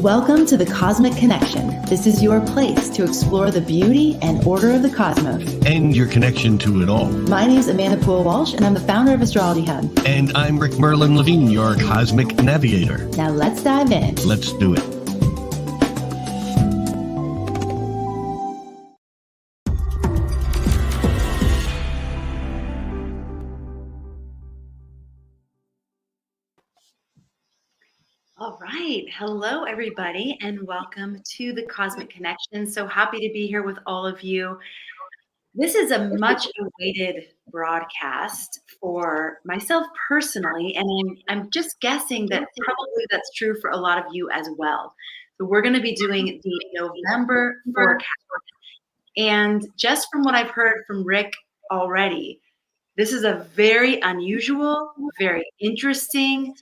Welcome to the Cosmic Connection. This is your place to explore the beauty and order of the cosmos. And your connection to it all. My name is Amanda Poole-Walsh, and I'm the founder of Astrology Hub. And I'm Rick Levine, your cosmic navigator. Now let's dive in. Let's do it. All right. Hello, everybody, and welcome to the Cosmic Connection. So happy to be here with all of you. This is a much awaited broadcast for myself personally, and I'm just guessing that probably that's true for a lot of you as well. So we're going to be doing the November forecast. And just from what I've heard from Rick already, this is a very unusual, very interesting,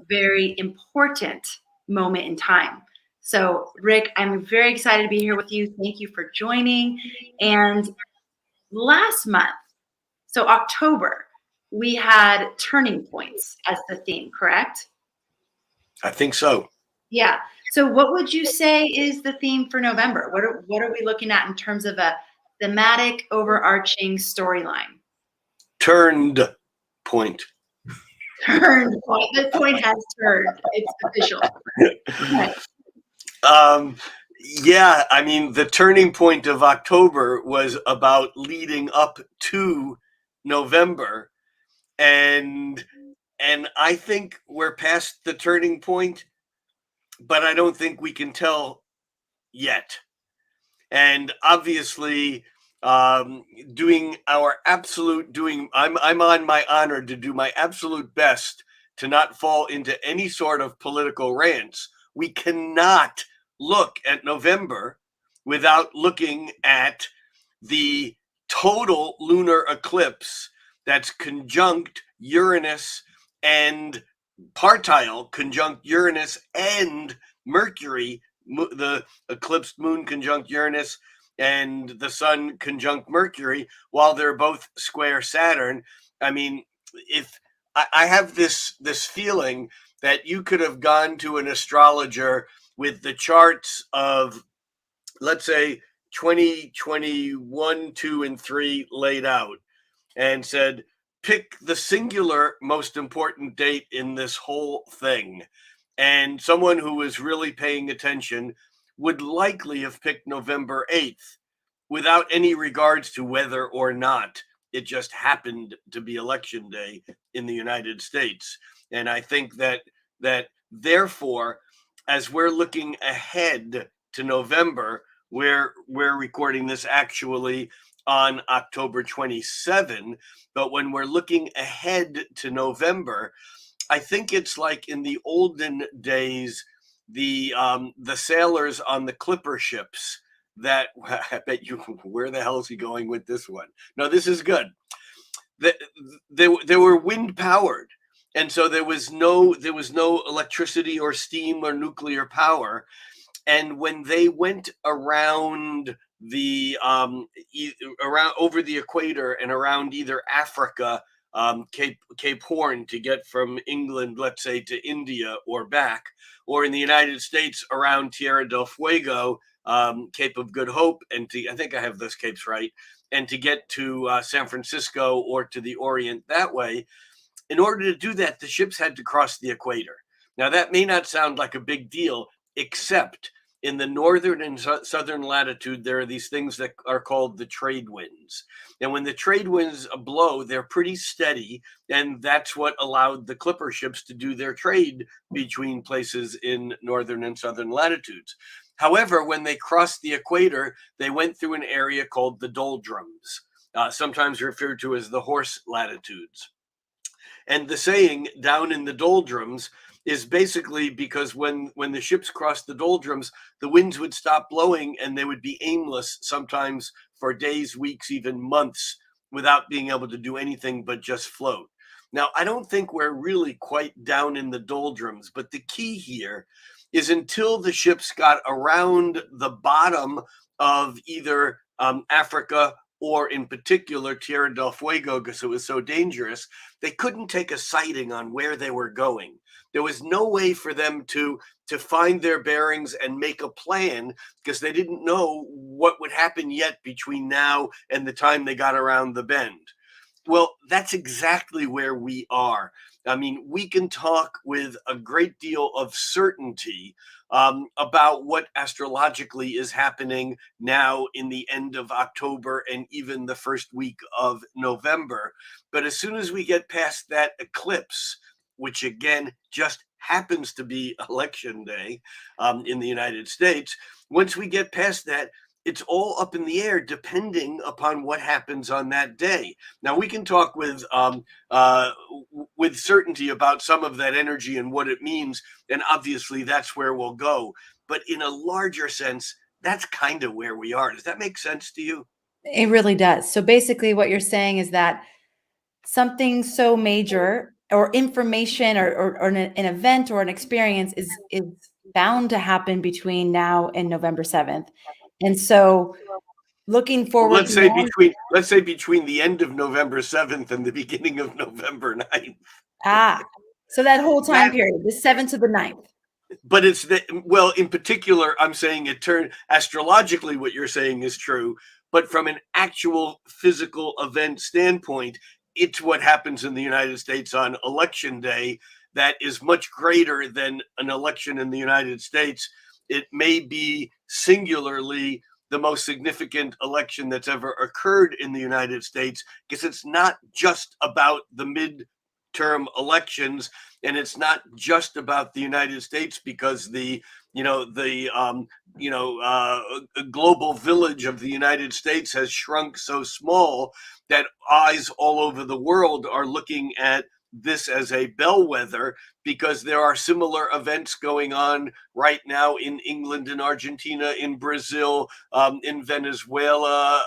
very important moment in time. So, Rick, I'm very excited to be here with you. Thank you for joining. And last month, so October, we had turning points as the theme, correct? I think so. Yeah. So what would you say is the theme for November? What are we looking at in terms of a thematic, overarching storyline? Turned point. Turned point. The point has turned. It's official. Okay. Yeah, I mean, the turning point of October was about leading up to November, and I think we're past the turning point, but I don't think we can tell yet. And obviously, I'm on my honor to do my absolute best to not fall into any sort of political rants. We cannot look at November without looking at the total lunar eclipse that's conjunct Uranus and partile conjunct Uranus and Mercury, the eclipsed moon conjunct Uranus and the sun conjunct Mercury, while they're both square Saturn. I mean, if I have this feeling that you could have gone to an astrologer with the charts of, let's say, 2021, 2, and 3 laid out and said, pick the singular most important date in this whole thing. And someone who was really paying attention would likely have picked November 8th without any regards to whether or not it just happened to be election day in the United States. And I think that therefore, as we're looking ahead to November, we're recording this actually on October 27, but when we're looking ahead to November, I think it's like in the olden days, the sailors on the clipper ships that, I bet you, where the hell is he going with this one? No, this is good. They were wind powered. And so there was no electricity or steam or nuclear power. And when they went around around over the equator and around either Africa, Cape Horn, to get from England, let's say, to India or back, or in the United States around Tierra del Fuego, Cape of Good Hope, and I think I have those capes right, and to get to San Francisco or to the Orient that way. In order to do that, the ships had to cross the equator. Now, that may not sound like a big deal, except in the northern and southern latitude, there are these things that are called the trade winds. And when the trade winds blow, they're pretty steady. And that's what allowed the clipper ships to do their trade between places in northern and southern latitudes. However, when they crossed the equator, they went through an area called the doldrums, sometimes referred to as the horse latitudes. And the saying down in the doldrums is basically because when the ships crossed the doldrums, the winds would stop blowing and they would be aimless, sometimes for days, weeks, even months, without being able to do anything but just float. Now, I don't think we're really quite down in the doldrums, but the key here is until the ships got around the bottom of either Africa or in particular Tierra del Fuego, because it was so dangerous, they couldn't take a sighting on where they were going. There was no way for them to find their bearings and make a plan, because they didn't know what would happen yet between now and the time they got around the bend. Well, that's exactly where we are. I mean, we can talk with a great deal of certainty about what astrologically is happening now in the end of October and even the first week of November. But as soon as we get past that eclipse, which again just happens to be election day in the United States, once we get past that, it's all up in the air depending upon what happens on that day. Now we can talk with certainty about some of that energy and what it means, and obviously that's where we'll go. But in a larger sense, that's kind of where we are. Does that make sense to you? It really does. So basically, what you're saying is that something so major or information or an event or an experience is bound to happen between now and November 7th. And so looking Well, forward to now, let's say between the end of November 7th and the beginning of November 9th. so that whole time That period, the 7th to the 9th. but it's the well, in particular, I'm saying it turned astrologically, what you're saying is true, but from an actual physical event standpoint, it's what happens in the United States on election day that is much greater than an election in the United States. It may be singularly the most significant election that's ever occurred in the United States, because it's not just about the midterm elections, and it's not just about the United States, because the global village of the United States has shrunk so small that eyes all over the world are looking at this as a bellwether, because there are similar events going on right now in England, in Argentina, in Brazil, in Venezuela,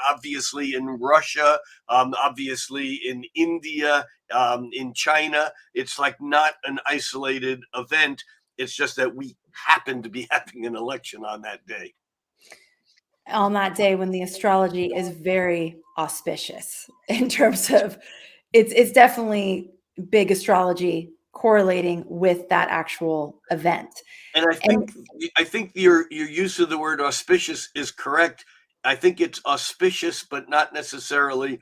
obviously in Russia, obviously in India, in China. It's like not an isolated event. It's just that we happen to be having an election on that day. On that day when the astrology is very auspicious in terms of it's definitely big astrology correlating with that actual event. And And I think your use of the word auspicious is correct. I think it's auspicious, but not necessarily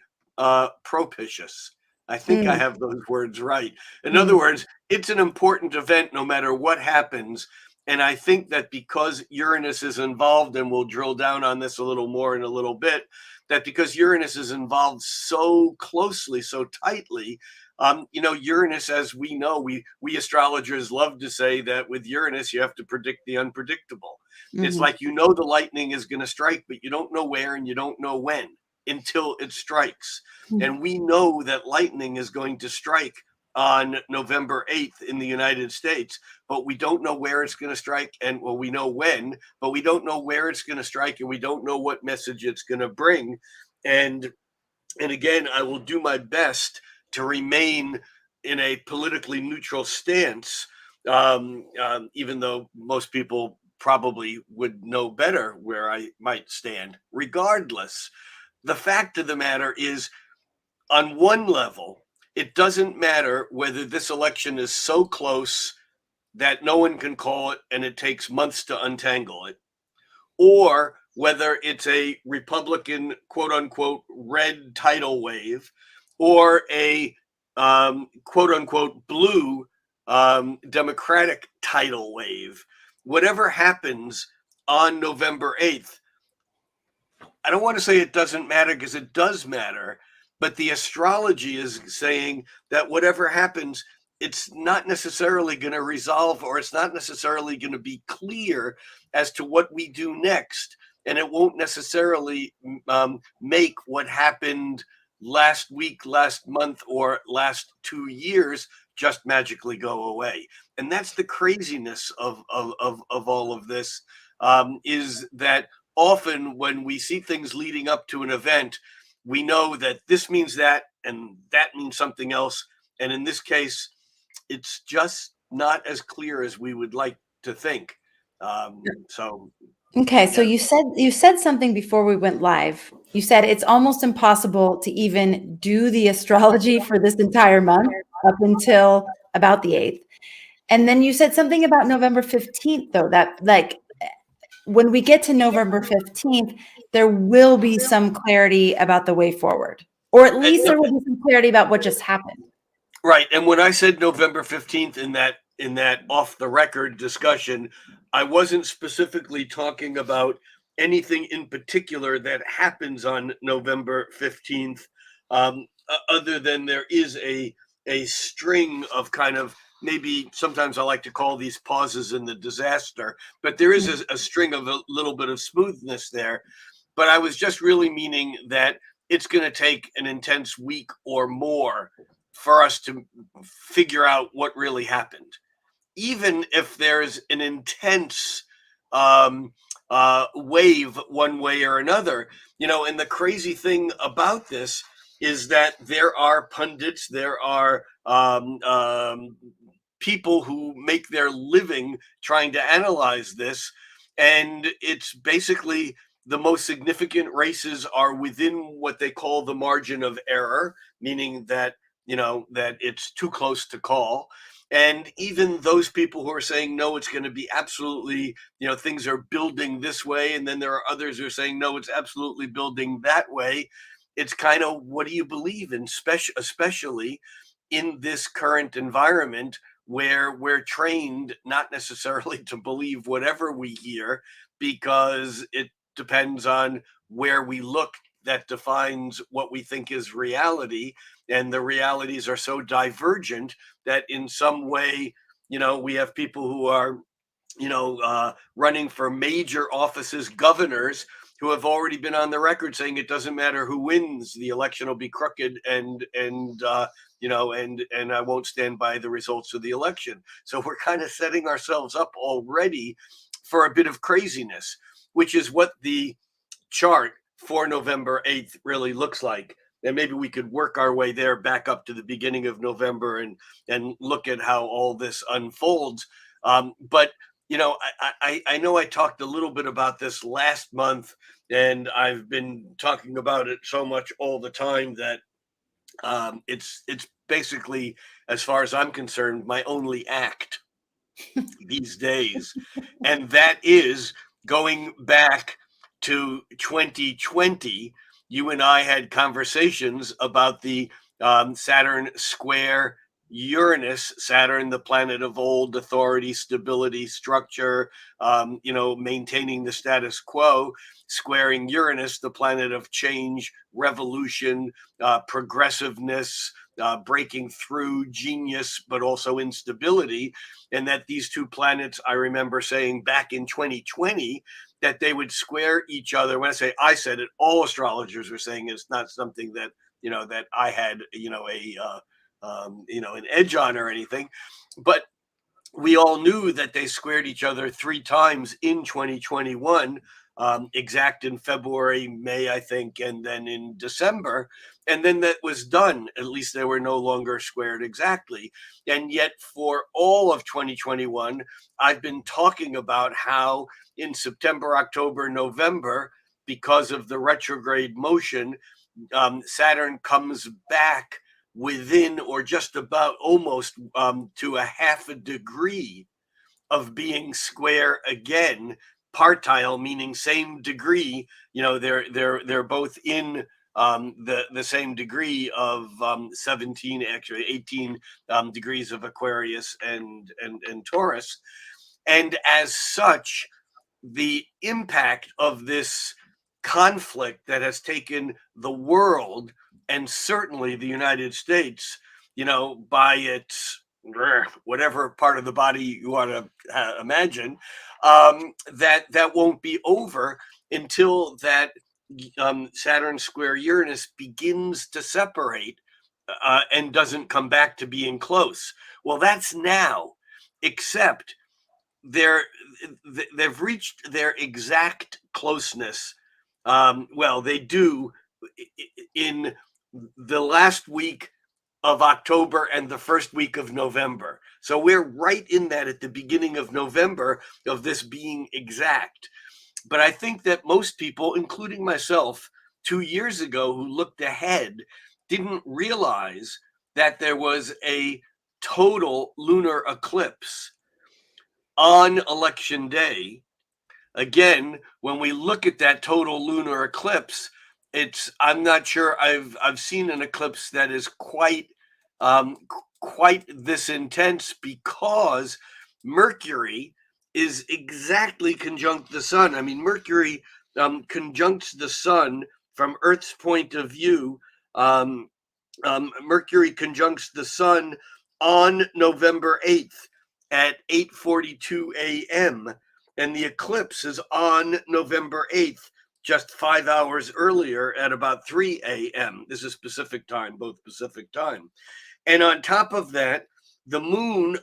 propitious. I think I mm, have those words right. In other mm, words, it's an important event no matter what happens. And I think that because Uranus is involved, and we'll drill down on this a little more in a little bit, that because Uranus is involved so closely, so tightly, Uranus, as we know, we astrologers love to say that with Uranus, you have to predict the unpredictable. It's mhm, like, the lightning is going to strike, but you don't know where and you don't know when until it strikes. mm. And we know that lightning is going to strike on November 8th in the United States, but we don't know where it's going to strike. And well, we know when, but we don't know where it's going to strike, and we don't know what message it's going to bring. And again, I will do my best to remain in a politically neutral stance, even though most people probably would know better where I might stand. Regardless, the fact of the matter is, on one level, it doesn't matter whether this election is so close that no one can call it and it takes months to untangle it, or whether it's a Republican, quote unquote, red tidal wave, or a quote unquote blue Democratic tidal wave. Whatever happens on November 8th, I don't want to say it doesn't matter, because it does matter, but the astrology is saying that whatever happens, it's not necessarily going to resolve, or it's not necessarily going to be clear as to what we do next. And it won't necessarily make what happened last week, last month, or last 2 years just magically go away. And that's the craziness of all of this, is that often when we see things leading up to an event, we know that this means that, and that means something else. And in this case, it's just not as clear as we would like to think. So Okay, so you said something before we went live. You said it's almost impossible to even do the astrology for this entire month up until about the 8th. And then you said something about November 15th, though, that like when we get to November 15th, there will be some clarity about the way forward, or at least there will be some clarity about what just happened. Right. And when I said November 15th in that off the record discussion, I wasn't specifically talking about anything in particular that happens on November 15th, other than there is a string of kind of, maybe sometimes I like to call these pauses in the disaster, but there is a string of a little bit of smoothness there. But I was just really meaning that it's going to take an intense week or more for us to figure out what really happened. Even if there's an intense wave one way or another, and the crazy thing about this is that there are pundits, there are people who make their living trying to analyze this. And it's basically the most significant races are within what they call the margin of error, meaning that that it's too close to call. And even those people who are saying no, it's going to be absolutely, things are building this way, and then there are others who are saying no, it's absolutely building that way. It's kind of, what do you believe in, especially in this current environment where we're trained not necessarily to believe whatever we hear, because it depends on where we look that defines what we think is reality. And the realities are so divergent that in some way, we have people who are, running for major offices, governors, who have already been on the record saying it doesn't matter who wins, the election will be crooked, and I won't stand by the results of the election. So we're kind of setting ourselves up already for a bit of craziness, which is what the chart for November 8th really looks like. And maybe we could work our way there back up to the beginning of November and look at how all this unfolds. But I know I talked a little bit about this last month, and I've been talking about it so much all the time that it's basically, as far as I'm concerned, my only act these days. And that is going back to 2020. You and I had conversations about the Saturn square Uranus. Saturn, the planet of old authority, stability, structure, maintaining the status quo, squaring Uranus, the planet of change, revolution, progressiveness, breaking through, genius, but also instability. And that these two planets, I remember saying back in 2020, that they would square each other. When I said it, all astrologers were saying it's not something that, that I had, an edge on or anything. But we all knew that they squared each other 3 times in 2021, exact in February, May, I think, and then in December. And then that was done. At least they were no longer squared exactly. And yet for all of 2021, I've been talking about how in September, October, November, because of the retrograde motion, Saturn comes back within, or just about almost, to a half a degree of being square again. Partile meaning same degree. They're both in the same degree of 17, actually 18 degrees of Aquarius and Taurus. And as such, the impact of this conflict that has taken the world, and certainly the United States, by its whatever part of the body you want to imagine, that won't be over until that Saturn square Uranus begins to separate and doesn't come back to being close. Well, that's now, except they've reached their exact closeness. Well, they do in the last week of October and the first week of November. So we're right in that at the beginning of November of this being exact. But I think that most people, including myself, 2 years ago, who looked ahead, didn't realize that there was a total lunar eclipse on election day. Again, when we look at that total lunar eclipse, I'm not sure I've seen an eclipse that is um, quite this intense, because Mercury is exactly conjunct the sun. I mean, Mercury conjuncts the sun from Earth's point of view. Um, Mercury conjuncts the sun on November 8th at 8:42 a.m. and the eclipse is on November 8th, just 5 hours earlier at about 3 a.m. This is Pacific time, both Pacific time. And on top of that, the moon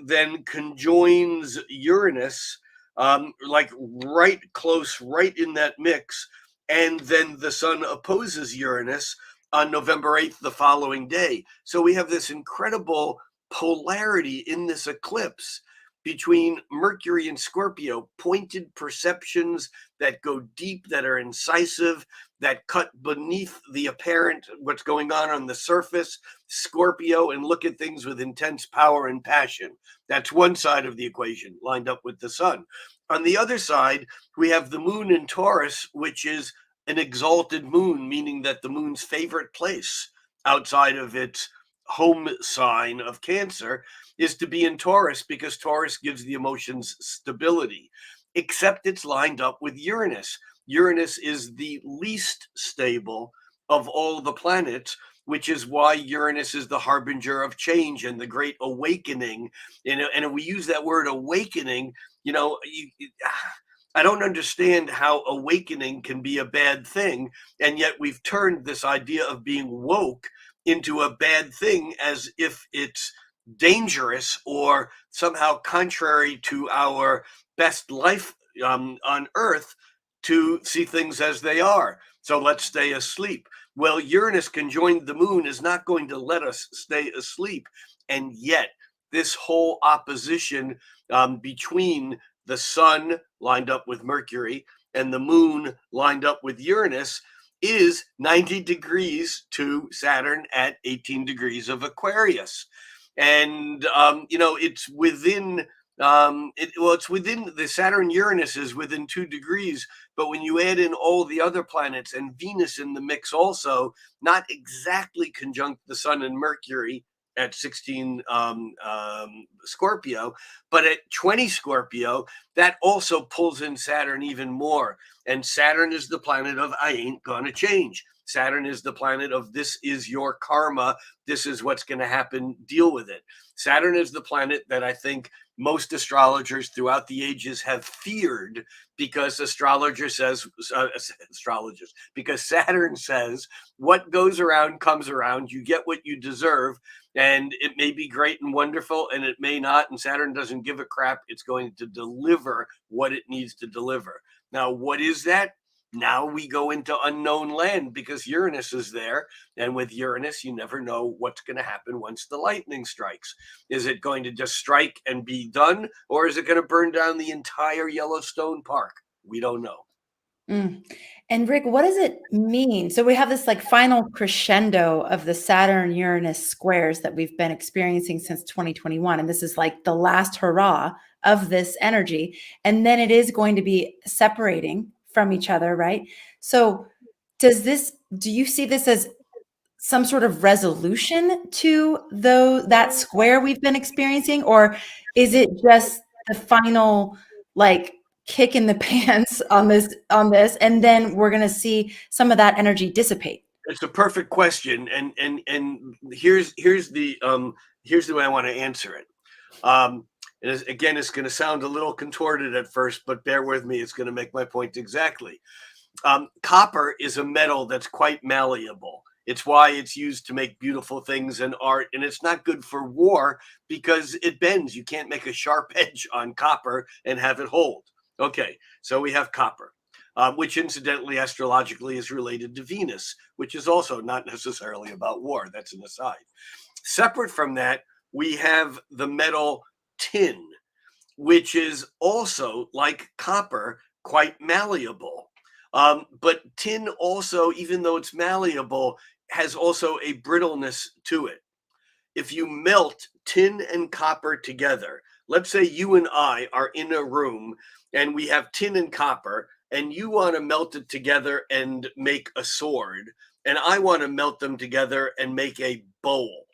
then conjoins Uranus, like right close, right in that mix. And then the sun opposes Uranus on November 8th, the following day. So we have this incredible polarity in this eclipse between Mercury and Scorpio, pointed perceptions that go deep, that are incisive, that cut beneath the apparent, what's going on the surface, Scorpio, and look at things with intense power and passion. That's one side of the equation, lined up with the sun. On the other side, we have the moon in Taurus, which is an exalted moon, meaning that the moon's favorite place outside of its home sign of Cancer is to be in Taurus, because Taurus gives the emotions stability, except it's lined up with Uranus. Uranus is the least stable of all the planets, which is why Uranus is the harbinger of change and the great awakening. And we use that word awakening, I don't understand how awakening can be a bad thing. And yet we've turned this idea of being woke into a bad thing, as if it's dangerous or somehow contrary to our best life on Earth to see things as they are. So let's stay asleep. Well, Uranus conjoined the moon is not going to let us stay asleep. And yet, this whole opposition between the sun lined up with Mercury and the moon lined up with Uranus is 90 degrees to Saturn at 18 degrees of Aquarius. And, it's within, it's within the Saturn Uranus is within 2 degrees. But when you add in all the other planets and Venus in the mix also, not exactly conjunct the sun and Mercury at 16 Scorpio, but at 20 Scorpio, that also pulls in Saturn even more. And Saturn is the planet of I ain't gonna change. Saturn is the planet of this is your karma. This is what's going to happen. Deal with it. Saturn is the planet that I think most astrologers throughout the ages have feared, because because Saturn says what goes around comes around. You get what you deserve. And it may be great and wonderful, and it may not. And Saturn doesn't give a crap. It's going to deliver what it needs to deliver. Now, what is that? Now we go into unknown land, because Uranus is there. And with Uranus, you never know what's going to happen once the lightning strikes. Is it going to just strike and be done? Or is it going to burn down the entire Yellowstone Park? We don't know. And Rick, what does it mean? So we have this like final crescendo of the Saturn Uranus squares that we've been experiencing since 2021. And this is like the last hurrah of this energy. And then it is going to be separating from each other, right? So do you see this as some sort of resolution to that square we've been experiencing? Or is it just the final like kick in the pants on this, and then we're going to see some of that energy dissipate? It's a perfect question, and here's the way I want to answer it. Again, it's going to sound a little contorted at first, but bear with me. It's going to make my point exactly. Copper is a metal that's quite malleable. It's why it's used to make beautiful things and art, and it's not good for war because it bends. You can't make a sharp edge on copper and have it hold. Okay, so we have copper, which incidentally, astrologically, is related to Venus, which is also not necessarily about war. That's an aside. Separate from that, we have the metal tin, which is also like copper, quite malleable. But tin also, even though it's malleable, has also a brittleness to it. If you melt tin and copper together, let's say you and I are in a room and we have tin and copper, and you want to melt it together and make a sword, and I want to melt them together and make a bowl.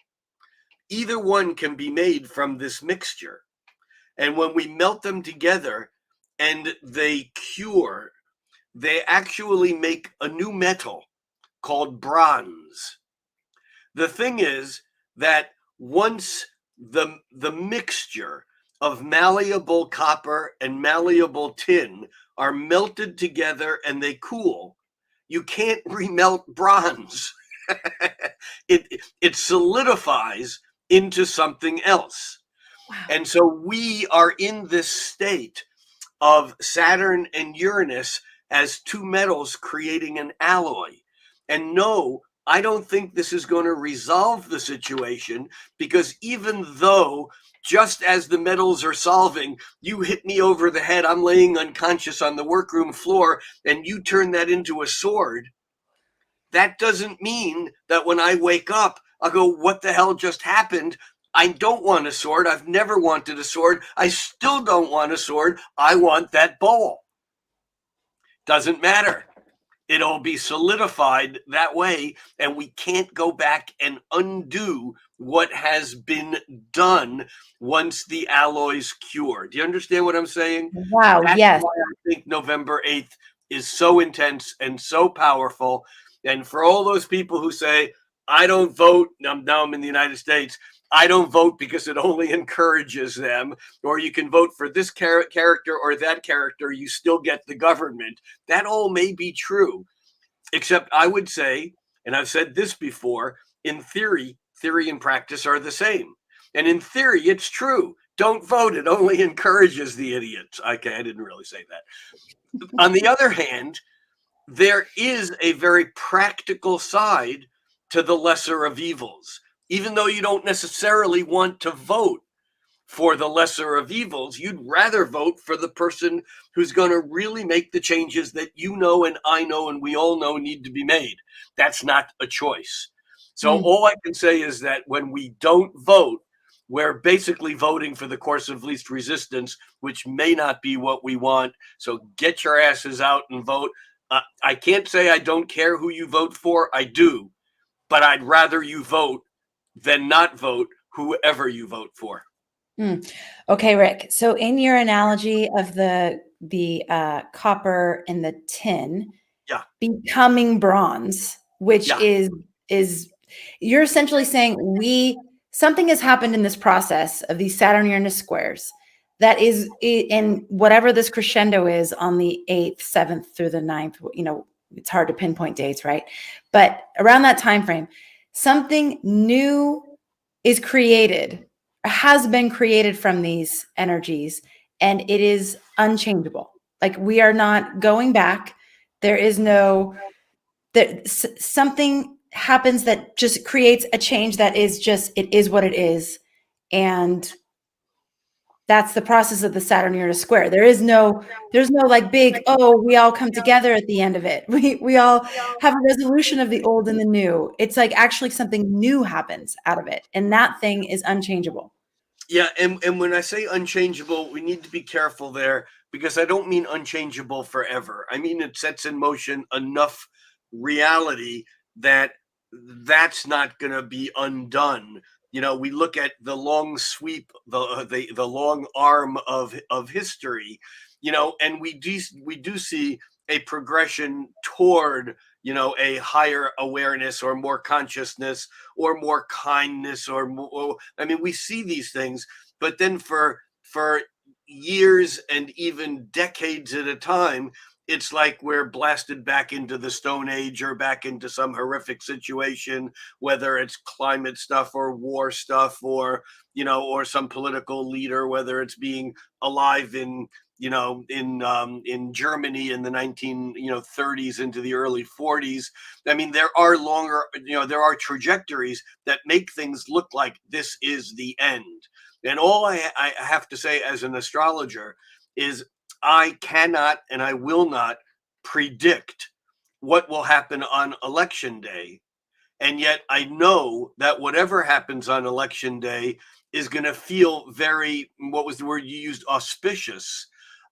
Either one can be made from this mixture. And when we melt them together and they cure, they actually make a new metal called bronze. The thing is that once the mixture of malleable copper and malleable tin are melted together and they cool, you can't remelt bronze. it solidifies into something else. Wow. And so we are in this state of Saturn and Uranus as two metals creating an alloy. And no, I don't think this is going to resolve the situation, because even though just as the metals are solving, you hit me over the head, I'm laying unconscious on the workroom floor, and you turn that into a sword, that doesn't mean that when I wake up, I'll go, what the hell just happened? I don't want a sword. I've never wanted a sword. I still don't want a sword. I want that bowl. Doesn't matter. It'll be solidified that way, and we can't go back and undo what has been done once the alloys cure. Do you understand what I'm saying? Wow. That's Yes. why I think November 8th is so intense and so powerful. And for all those people who say, I don't vote, now I'm in the United States, I don't vote because it only encourages them, or you can vote for this character or that character, you still get the government. That all may be true, except I would say, and I've said this before, in theory and practice are the same. And in theory, it's true. Don't vote. It only encourages the idiots. Okay, I didn't really say that. On the other hand, there is a very practical side to the lesser of evils. Even though you don't necessarily want to vote for the lesser of evils, you'd rather vote for the person who's going to really make the changes that you know and I know and we all know need to be made. That's not a choice. So all I can say is that when we don't vote, we're basically voting for the course of least resistance, which may not be what we want. So get your asses out and vote. I can't say I don't care who you vote for. I do. But I'd rather you vote than not vote, whoever you vote for. Okay, Rick. So in your analogy of the copper and the tin Yeah. becoming bronze, which Yeah. is you're essentially saying something has happened in this process of these Saturn Uranus squares that is in whatever this crescendo is on the 8th, 7th through the 9th, it's hard to pinpoint dates, right? But around that time frame, something new is created, has been created from these energies, and it is unchangeable. Like, we are not going back. There is no, something happens that just creates a change that is just, it is what it is. And that's the process of the Saturn Uranus square. There's no like big, oh, we all come together at the end of it. We all have a resolution of the old and the new. It's like actually something new happens out of it. And that thing is unchangeable. Yeah, and when I say unchangeable, we need to be careful there, because I don't mean unchangeable forever. I mean it sets in motion enough reality that that's not going to be undone. We look at the long sweep, the long arm of history, and we do see a progression toward a higher awareness or more consciousness or more kindness or more, I mean, we see these things, but then for years and even decades at a time, it's like we're blasted back into the Stone Age or back into some horrific situation, whether it's climate stuff or war stuff or or some political leader, whether it's being alive in in Germany in the 1930s into the early 40s. I mean, there are there are trajectories that make things look like this is the end. And all I have to say as an astrologer is I cannot and I will not predict what will happen on election day. And yet I know that whatever happens on election day is going to feel very, what was the word you used, auspicious.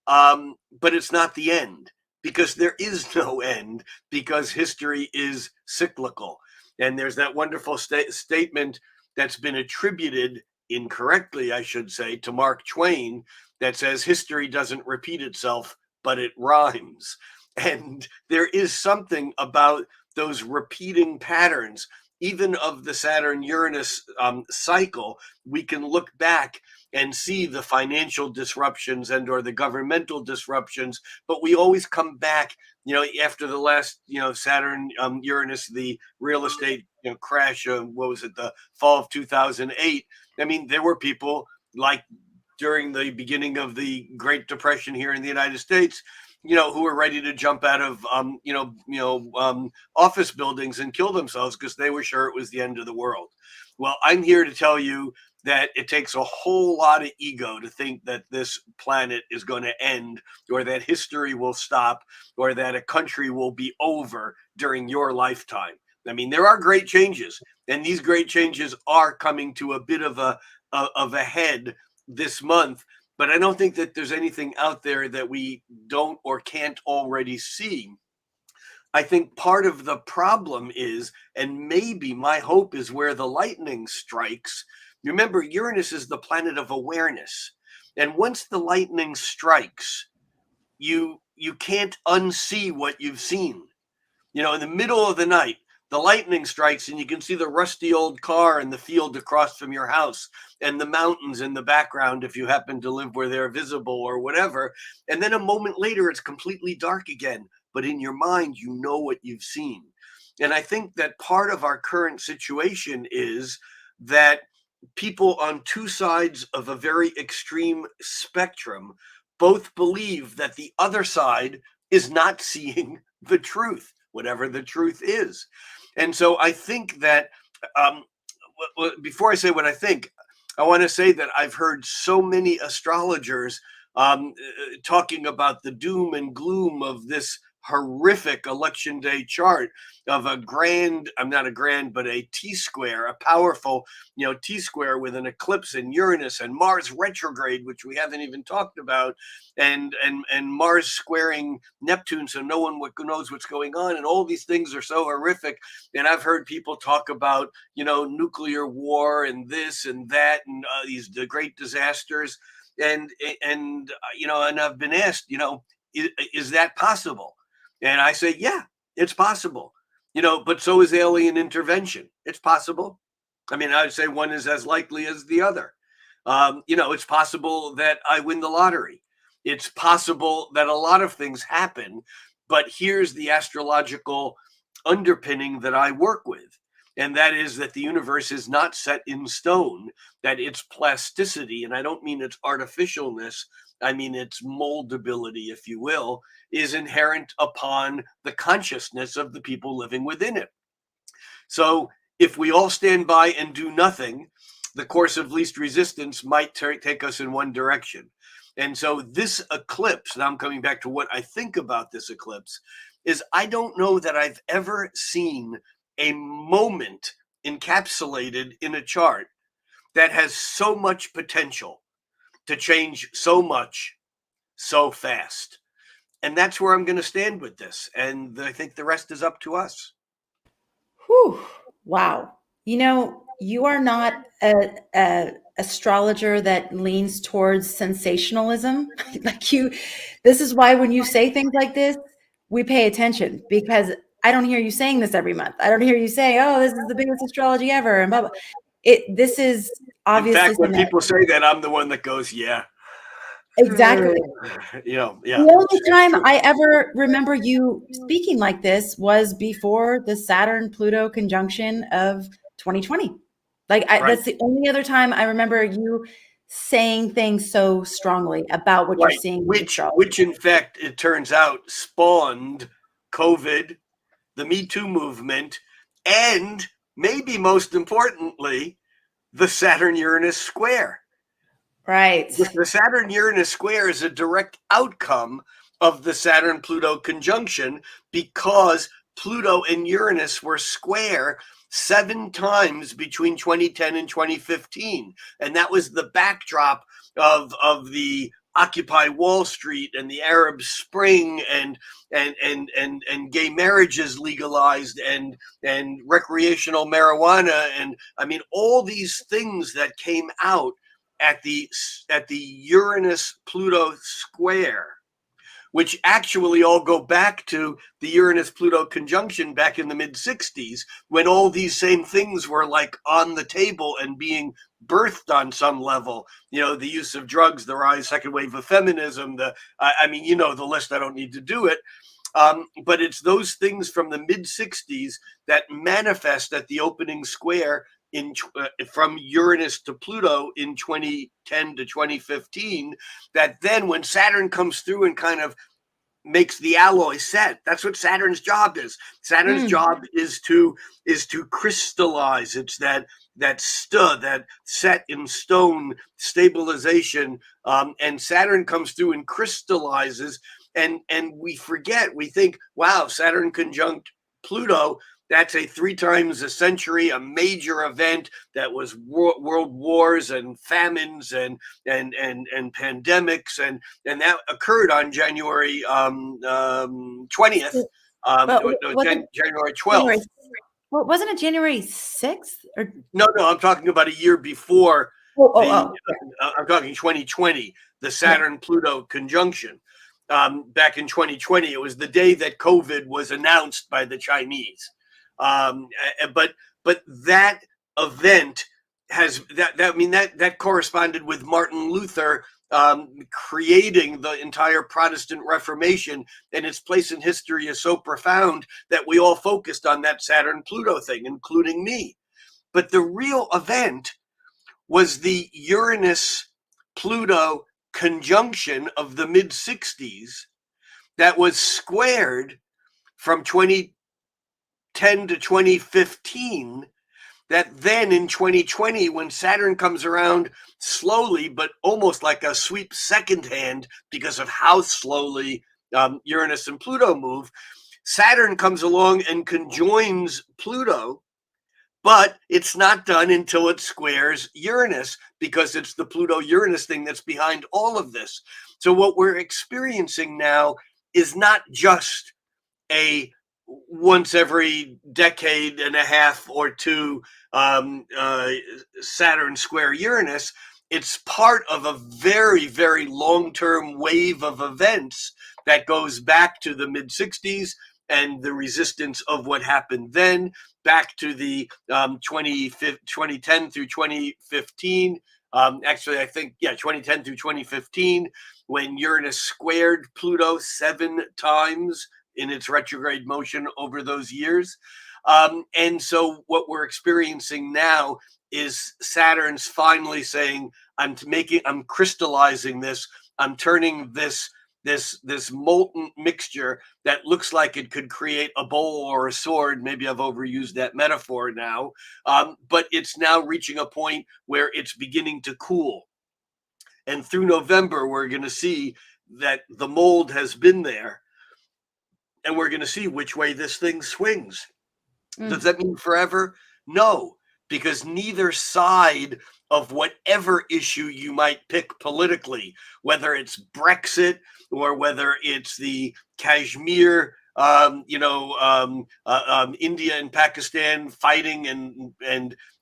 But it's not the end, because there is no end, because history is cyclical. And there's that wonderful statement that's been attributed incorrectly, I should say, to Mark Twain, that says history doesn't repeat itself, but it rhymes. And there is something about those repeating patterns, even of the Saturn Uranus cycle. We can look back and see the financial disruptions and or the governmental disruptions, but we always come back, after the last, Saturn Uranus, the real estate crash, what was it, the fall of 2008. I mean, there were people like during the beginning of the Great Depression here in the United States, who were ready to jump out of, office buildings and kill themselves because they were sure it was the end of the world. Well, I'm here to tell you that it takes a whole lot of ego to think that this planet is going to end, or that history will stop, or that a country will be over during your lifetime. I mean, there are great changes, and these great changes are coming to a bit of a head this month. But I don't think that there's anything out there that we don't or can't already see. I think part of the problem is, and maybe my hope is where the lightning strikes. Remember, Uranus is the planet of awareness. And once the lightning strikes, you can't unsee what you've seen. In the middle of the night, the lightning strikes and you can see the rusty old car in the field across from your house and the mountains in the background if you happen to live where they're visible or whatever. And then a moment later, it's completely dark again. But in your mind, you know what you've seen. And I think that part of our current situation is that people on two sides of a very extreme spectrum both believe that the other side is not seeing the truth, whatever the truth is. And so I think that before I say what I think, I want to say that I've heard so many astrologers talking about the doom and gloom of this horrific election day chart of a T-square, a powerful, T-square with an eclipse in Uranus and Mars retrograde, which we haven't even talked about, and Mars squaring Neptune, so no one knows what's going on, and all these things are so horrific. And I've heard people talk about, nuclear war and this and that, and the great disasters, and I've been asked, is that possible? And I say, yeah, it's possible, but so is alien intervention. It's possible. I mean, I would say one is as likely as the other. It's possible that I win the lottery. It's possible that a lot of things happen, but here's the astrological underpinning that I work with. And that is that the universe is not set in stone, that its plasticity, and I don't mean its artificialness, I mean its moldability, if you will, is inherent upon the consciousness of the people living within it. So if we all stand by and do nothing, the course of least resistance might take us in one direction. And so this eclipse, and I'm coming back to what I think about this eclipse, is I don't know that I've ever seen a moment encapsulated in a chart that has so much potential to change so much so fast. And that's where I'm going to stand with this. And I think the rest is up to us. Whew. Wow. You are not a astrologer that leans towards sensationalism. This is why when you say things like this, we pay attention, because I don't hear you saying this every month. I don't hear you say, "Oh, this is the biggest astrology ever," and blah, blah. This is obviously. In fact, when people say that, I'm the one that goes, "Yeah." Exactly. Yeah. The only time I ever remember you speaking like this was before the Saturn-Pluto conjunction of 2020. Right. That's the only other time I remember you saying things so strongly about what you're seeing. Which in fact, it turns out, spawned COVID, the Me Too movement, and maybe most importantly, the Saturn-Uranus square. Right. The Saturn-Uranus square is a direct outcome of the Saturn-Pluto conjunction because Pluto and Uranus were square 7 times between 2010 and 2015. And that was the backdrop of the Occupy Wall Street and the Arab Spring and gay marriages legalized and recreational marijuana. And I mean, all these things that came out at the Uranus-Pluto square, which actually all go back to the Uranus-Pluto conjunction back in the mid-60s, when all these same things were like on the table and being birthed on some level. You know, the use of drugs, the rise, second wave of feminism, I mean, you know the list, I don't need to do it. But it's those things from the mid-60s that manifest at the opening square from Uranus to Pluto in 2010 to 2015, that then when Saturn comes through and kind of makes the alloy set, that's what Saturn's job is. Saturn's job is to crystallize. It's that set in stone stabilization, and Saturn comes through and crystallizes, and we forget. We think, wow, Saturn conjunct Pluto, that's a 3 times a century, a major event that was world wars and famines and pandemics, and that occurred on January 20th, January 12th. Well, wasn't it January 6th? Or No, I'm talking about a year before. I'm talking 2020, the Saturn-Pluto conjunction. Back in 2020, it was the day that COVID was announced by the Chinese. But that event has that corresponded with Martin Luther creating the entire Protestant Reformation, and its place in history is so profound that we all focused on that Saturn-Pluto thing, including me. But the real event was the Uranus-Pluto conjunction of the mid-60s that was squared from 2010 to 2015, that then in 2020, when Saturn comes around slowly, but almost like a sweep second hand because of how slowly Uranus and Pluto move, Saturn comes along and conjoins Pluto, but it's not done until it squares Uranus, because it's the Pluto-Uranus thing that's behind all of this. So what we're experiencing now is not just a once every decade and a half or two Saturn square Uranus. It's part of a very, very long-term wave of events that goes back to the mid-60s and the resistance of what happened then, back to the 2010 through 2015. Actually, I think, 2010 through 2015, when Uranus squared Pluto 7 times in its retrograde motion over those years. And so what we're experiencing now is Saturn's finally saying, I'm crystallizing this, I'm turning this molten mixture that looks like it could create a bowl or a sword. Maybe I've overused that metaphor now, but it's now reaching a point where it's beginning to cool. And through November, we're going to see that the mold has been there, and we're going to see which way this thing swings. Does that mean forever? No, because neither side of whatever issue you might pick politically, whether it's Brexit or whether it's the Kashmir, India and Pakistan fighting, and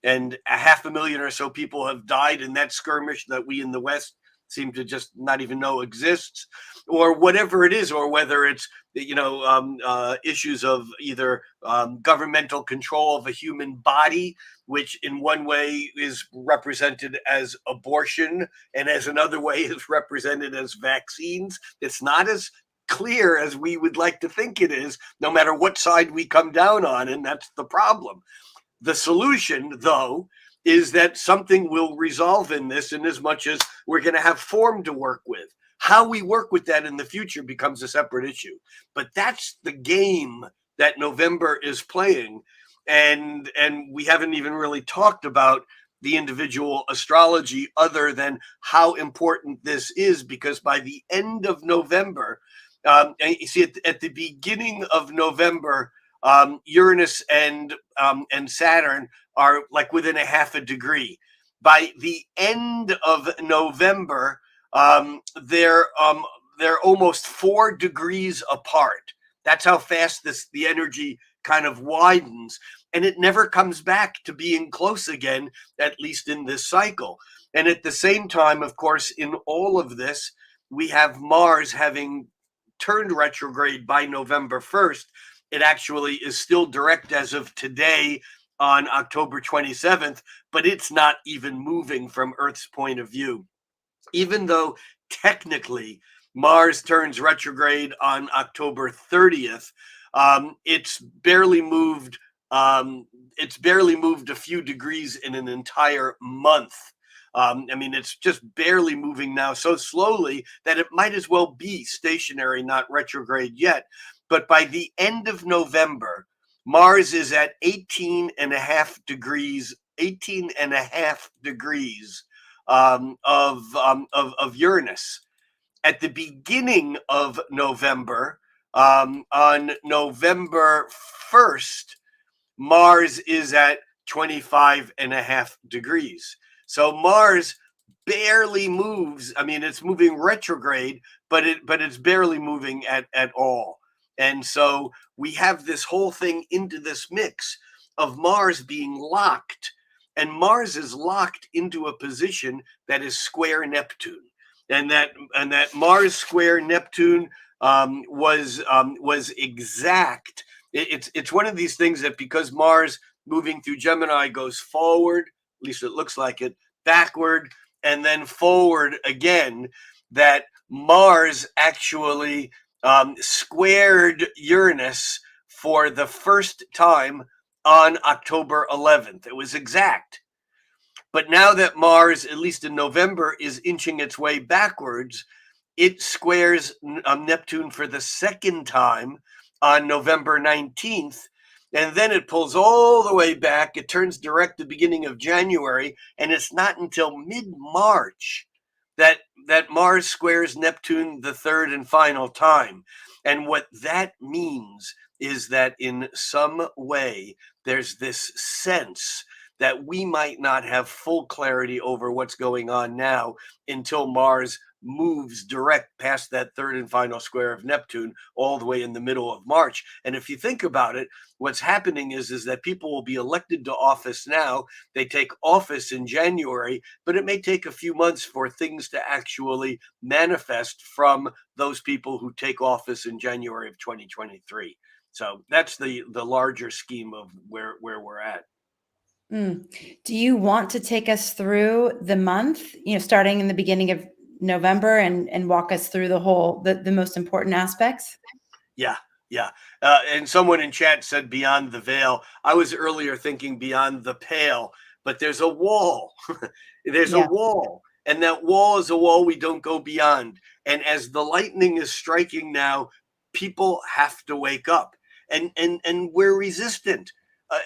500,000 or so people have died in that skirmish that we in the West seem to just not even know exists, or whatever it is, or whether it's issues of either governmental control of a human body, which in one way is represented as abortion, and as another way is represented as vaccines. It's not as clear as we would like to think it is, no matter what side we come down on, and that's the problem. The solution, though, is that something will resolve in this, in as much as we're going to have form to work with. How we work with that in the future becomes a separate issue. But that's the game that November is playing. And we haven't even really talked about the individual astrology other than how important this is, because by the end of November, and you see at the beginning of November, Uranus and Saturn are like within a half a degree. By the end of November, they're almost 4 degrees apart. That's how fast the energy kind of widens, and it never comes back to being close again, at least in this cycle. And at the same time, of course, in all of this, we have Mars having turned retrograde by November 1st. It actually is still direct as of today on October 27th, but it's not even moving from Earth's point of view. Even though technically Mars turns retrograde on October 30th, it's barely moved. It's barely moved a few degrees in an entire month. I mean, it's just barely moving now so slowly that it might as well be stationary, not retrograde yet. But by the end of November, Mars is at 18 and a half degrees of Uranus. At the beginning of November, on November 1st, Mars is at 25 and a half degrees. So Mars barely moves. I mean, it's moving retrograde, but it's barely moving at all. And so we have this whole thing into this mix of Mars being locked, and Mars is locked into a position that is square Neptune, and that Mars square Neptune was exact. It's one of these things that, because Mars moving through Gemini goes forward, at least it looks like it, backward, and then forward again, that Mars actually squared Uranus for the first time on October 11th. It was exact. But now that Mars, at least in November, is inching its way backwards, it squares Neptune for the second time on November 19th. And then it pulls all the way back. It turns direct the beginning of January. And it's not until mid-March that Mars squares Neptune the third and final time. And what that means is that in some way, there's this sense that we might not have full clarity over what's going on now until Mars moves direct past that third and final square of Neptune all the way in the middle of March. And if you think about it, what's happening is that people will be elected to office now. They take office in January, but it may take a few months for things to actually manifest from those people who take office in January of 2023. So that's the larger scheme of where we're at. Do you want to take us through the month, starting in the beginning of November and walk us through the most important aspects? Yeah. And someone in chat said beyond the veil. I was earlier thinking beyond the pale, but there's a wall. There's a wall. And that wall is a wall we don't go beyond. And as the lightning is striking now, people have to wake up. And we're resistant.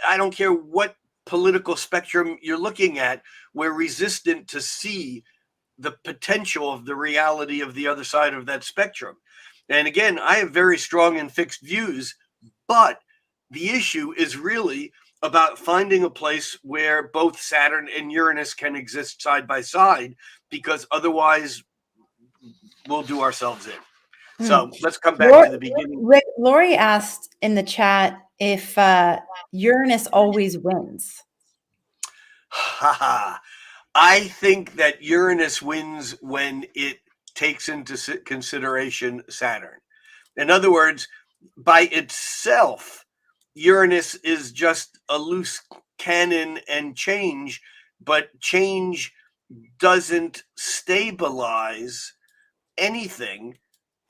I don't care what political spectrum you're looking at, we're resistant to see the potential of the reality of the other side of that spectrum. And again, I have very strong and fixed views, but the issue is really about finding a place where both Saturn and Uranus can exist side by side, because otherwise we'll do ourselves in. So let's come back to the beginning. Rick, Lori asked in the chat if Uranus always wins. I think that Uranus wins when it takes into consideration Saturn. In other words, by itself, Uranus is just a loose cannon and change, but change doesn't stabilize anything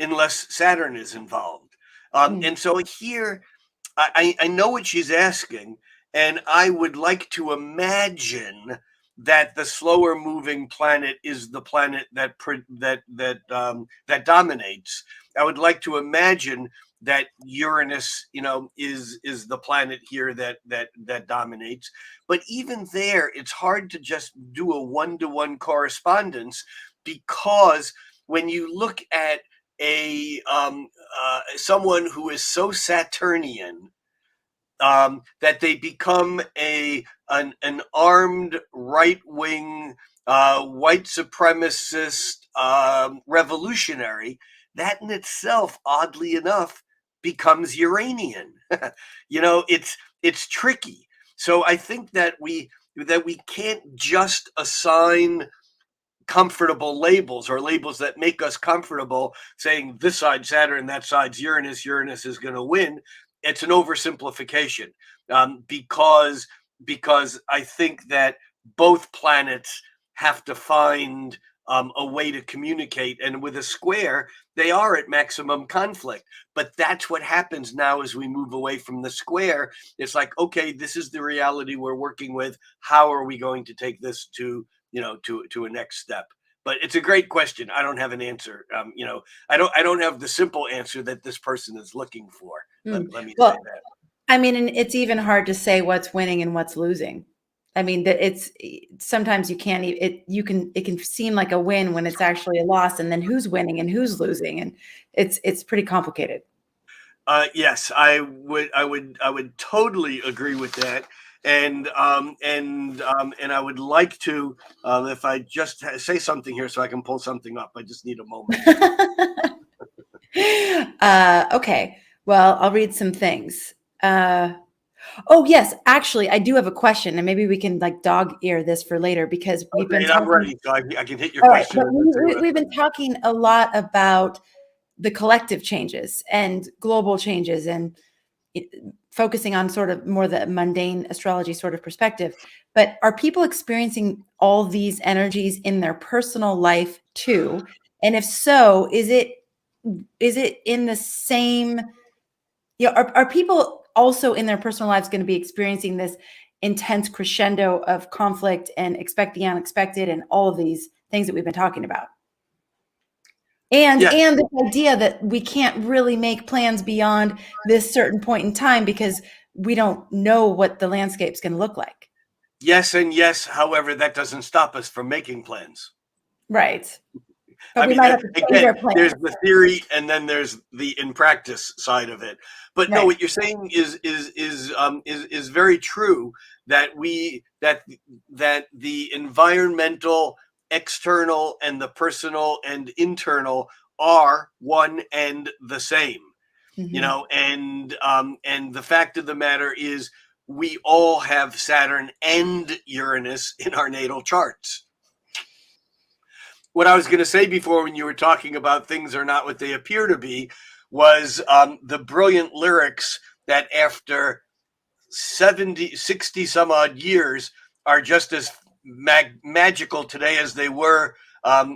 unless Saturn is involved. And so here, I know what she's asking, and I would like to imagine that the slower moving planet is the planet that dominates. I would like to imagine that Uranus, is the planet here that dominates. But even there, it's hard to just do a one-to-one correspondence, because when you look at a someone who is so Saturnian, that they become an armed right wing white supremacist revolutionary, that in itself, oddly enough, becomes Uranian. It's tricky. So I think that we can't just assign comfortable labels, or labels that make us comfortable, saying this side Saturn, that side's Uranus, Uranus is going to win. It's an oversimplification, because I think that both planets have to find a way to communicate, and with a square, they are at maximum conflict. But that's what happens now as we move away from the square. It's like, okay, this is the reality we're working with. How are we going to take this to a next step? But it's a great question. I don't have an answer. I don't have the simple answer that this person is looking for. Let me say that. I mean, and it's even hard to say what's winning and what's losing. I mean, that it's sometimes you can't. It can seem like a win when it's actually a loss, and then who's winning and who's losing, and it's pretty complicated. Yes, I would totally agree with that. And I would like to, if I just say something here so I can pull something up. I just need a moment. Okay. Well, I'll read some things. Oh yes, actually, I do have a question, and maybe we can like dog ear this for later, because we've been talking. I'm ready, so I can hit your question. Right, we've been talking a lot about the collective changes and global changes, and focusing on sort of more the mundane astrology sort of perspective. But are people experiencing all these energies in their personal life too? And if so, is it in the same? Are people also in their personal lives going to be experiencing this intense crescendo of conflict and expect the unexpected and all of these things that we've been talking about? And the idea that we can't really make plans beyond this certain point in time because we don't know what the landscape's going to look like. Yes and yes. However, that doesn't stop us from making plans. Right. But I we mean, might have to change our plans. there's the theory, and then there's the in practice side of it. But no, what you're saying is very true. That that the environmental, external, and the personal and internal are one and the same. Mm-hmm. And the fact of the matter is, we all have Saturn and Uranus in our natal charts. What I was going to say before, when you were talking about things are not what they appear to be, was the brilliant lyrics that after 60 some odd years are just as magical today as they were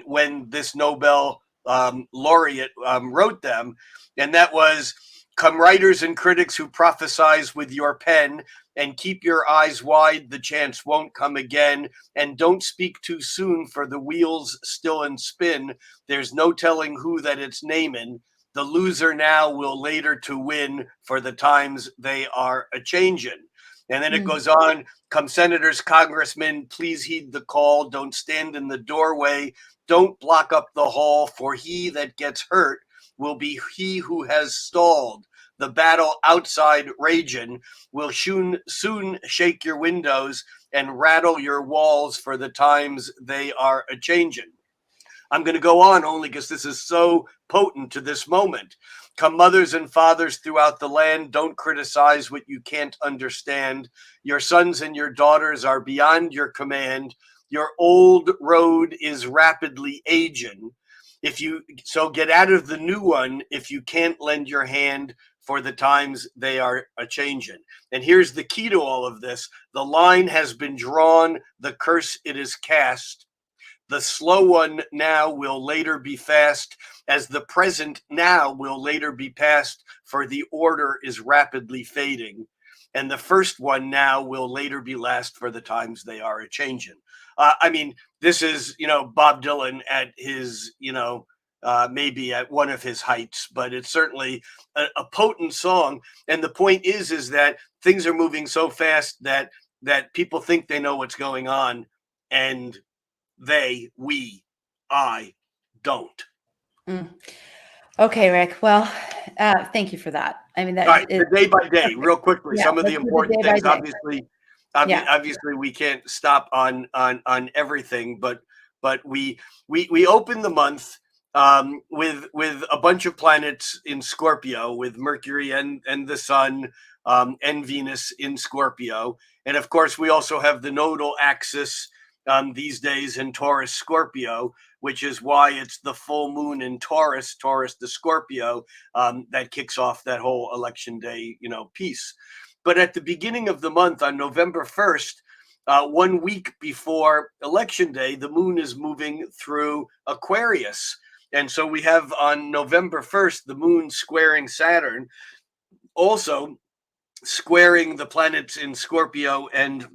when this Nobel laureate wrote them. And that was, come writers and critics who prophesize with your pen, and keep your eyes wide, the chance won't come again. And don't speak too soon, for the wheel's still in spin. There's no telling who that it's naming. The loser now will later to win, for the times they are a-changin'. And then it goes on, come senators, congressmen, please heed the call. Don't stand in the doorway. Don't block up the hall, for he that gets hurt will be he who has stalled. The battle outside raging will soon shake your windows and rattle your walls, for the times they are a-changin'. I'm going to go on only because this is so potent to this moment. Come mothers and fathers throughout the land, don't criticize what you can't understand. Your sons and your daughters are beyond your command. Your old road is rapidly aging. So get out of the new one if you can't lend your hand, for the times they are a-changin'. And here's the key to all of this. The line has been drawn, the curse it is cast. The slow one now will later be fast, as the present now will later be past, for the order is rapidly fading. And the first one now will later be last, for the times they are a-changin'. I mean, this is, Bob Dylan at his, maybe at one of his heights, but it's certainly a potent song. And the point is that things are moving so fast that people think they know what's going on, and I don't. Okay, Rick. Well, thank you for that. I mean, All right, that is the day by day, perfect. real quickly. Yeah, Some of the let's do the important day by things, day. Yeah. obviously, we can't stop on everything, but we open the month with a bunch of planets in Scorpio, with Mercury and the Sun and Venus in Scorpio, and of course, we also have the nodal axis these days in Taurus Scorpio, which is why it's the full moon in Taurus the Scorpio, that kicks off that whole election day, piece. But at the beginning of the month, on November 1st, 1 week before election day, the moon is moving through Aquarius. And so we have on November 1st, the moon squaring Saturn, also squaring the planets in Scorpio and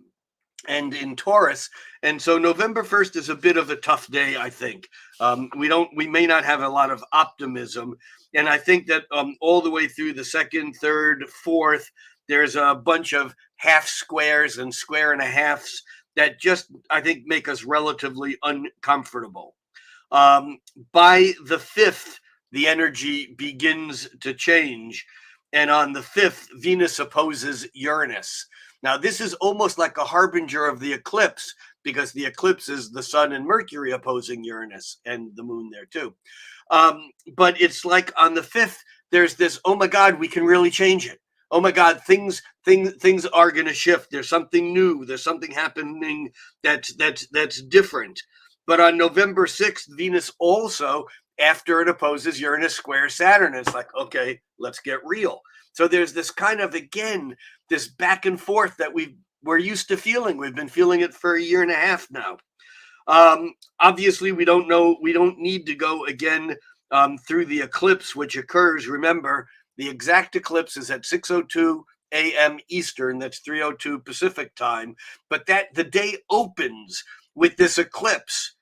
in Taurus. And so November 1st is a bit of a tough day, I think. We may not have a lot of optimism. And I think that all the way through the 2nd, 3rd, 4th, there's a bunch of half squares and square and a halves that just, I think, make us relatively uncomfortable. By the 5th, the energy begins to change. And on the 5th, Venus opposes Uranus. Now, this is almost like a harbinger of the eclipse, because the eclipse is the Sun and Mercury opposing Uranus, and the moon there too. But it's like on the 5th, there's this, oh my God, we can really change it. Oh my God, things are going to shift. There's something new. There's something happening that's different. But on November 6th, Venus also, after it opposes Uranus, square Saturn. It's like, okay, let's get real. So there's this kind of, again, this back and forth that we're used to feeling. We've been feeling it for a year and a half now. Obviously, we don't need to go again through the eclipse, which occurs. Remember, the exact eclipse is at 6:02 a.m. Eastern. That's 3:02 Pacific time. But that the day opens with this eclipse,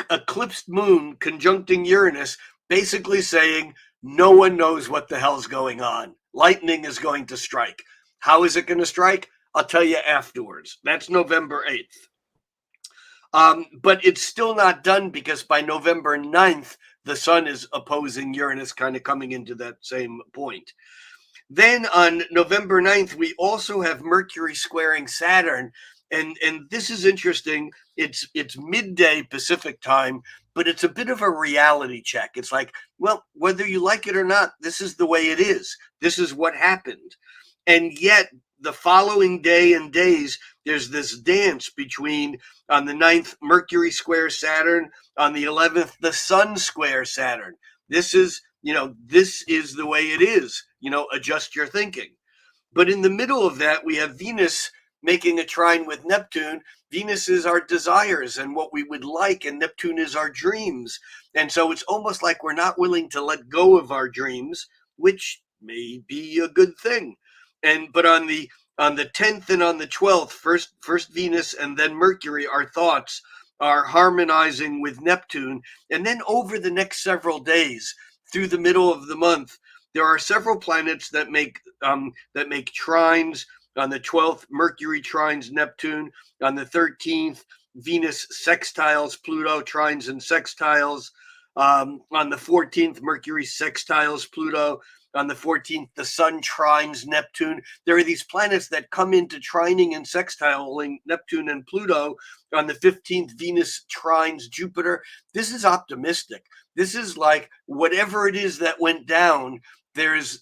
eclipsed moon conjuncting Uranus, basically saying no one knows what the hell's going on. Lightning is going to strike. How is it going to strike? I'll tell you afterwards. That's November 8th. But it's still not done, because by November 9th, the Sun is opposing Uranus, kind of coming into that same point. Then on November 9th, we also have Mercury squaring Saturn. And this is interesting. It's midday Pacific time, but it's a bit of a reality check. It's like, well, whether you like it or not, this is the way it is. This is what happened. And yet the following day and days, there's this dance between, on the 9th, Mercury squares Saturn. On the 11th, the Sun squares Saturn. This is the way it is. Adjust your thinking. But in the middle of that, we have Venus making a trine with Neptune. Venus is our desires and what we would like, and Neptune is our dreams. And so it's almost like we're not willing to let go of our dreams, which may be a good thing. But on the 10th and on the 12th, first Venus and then Mercury, our thoughts are harmonizing with Neptune. And then over the next several days, through the middle of the month, there are several planets that make trines. On the 12th, Mercury trines Neptune. On the 13th, Venus sextiles Pluto, trines and sextiles. On the 14th, Mercury sextiles Pluto. On the 14th, the Sun trines Neptune. There are these planets that come into trining and sextiling Neptune and Pluto. On the 15th, Venus trines Jupiter. This is optimistic. This is like whatever it is that went down, there's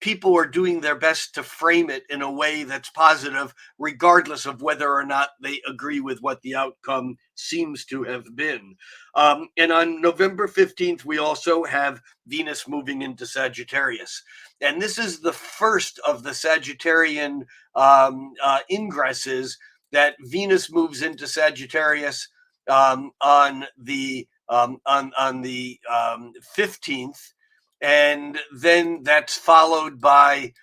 people are doing their best to frame it in a way that's positive, regardless of whether or not they agree with what the outcome seems to have been. And on November 15th, we also have Venus moving into Sagittarius. And this is the first of the Sagittarian ingresses, that Venus moves into Sagittarius on the 15th. And then that's followed by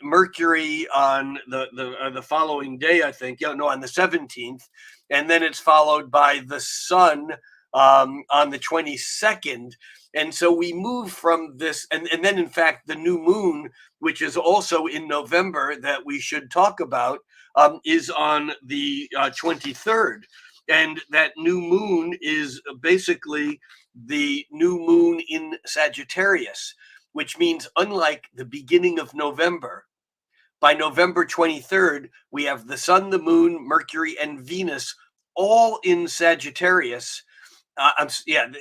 Mercury on the following day, I think. On the 17th. and then it's followed by the sun on the 22nd. And so we move from this, and then in fact, the new moon, which is also in November that we should talk about, is on the 23rd. And that new moon is basically the new moon in Sagittarius, which means unlike the beginning of November, by November 23rd, we have the sun, the moon, Mercury, and Venus all in Sagittarius.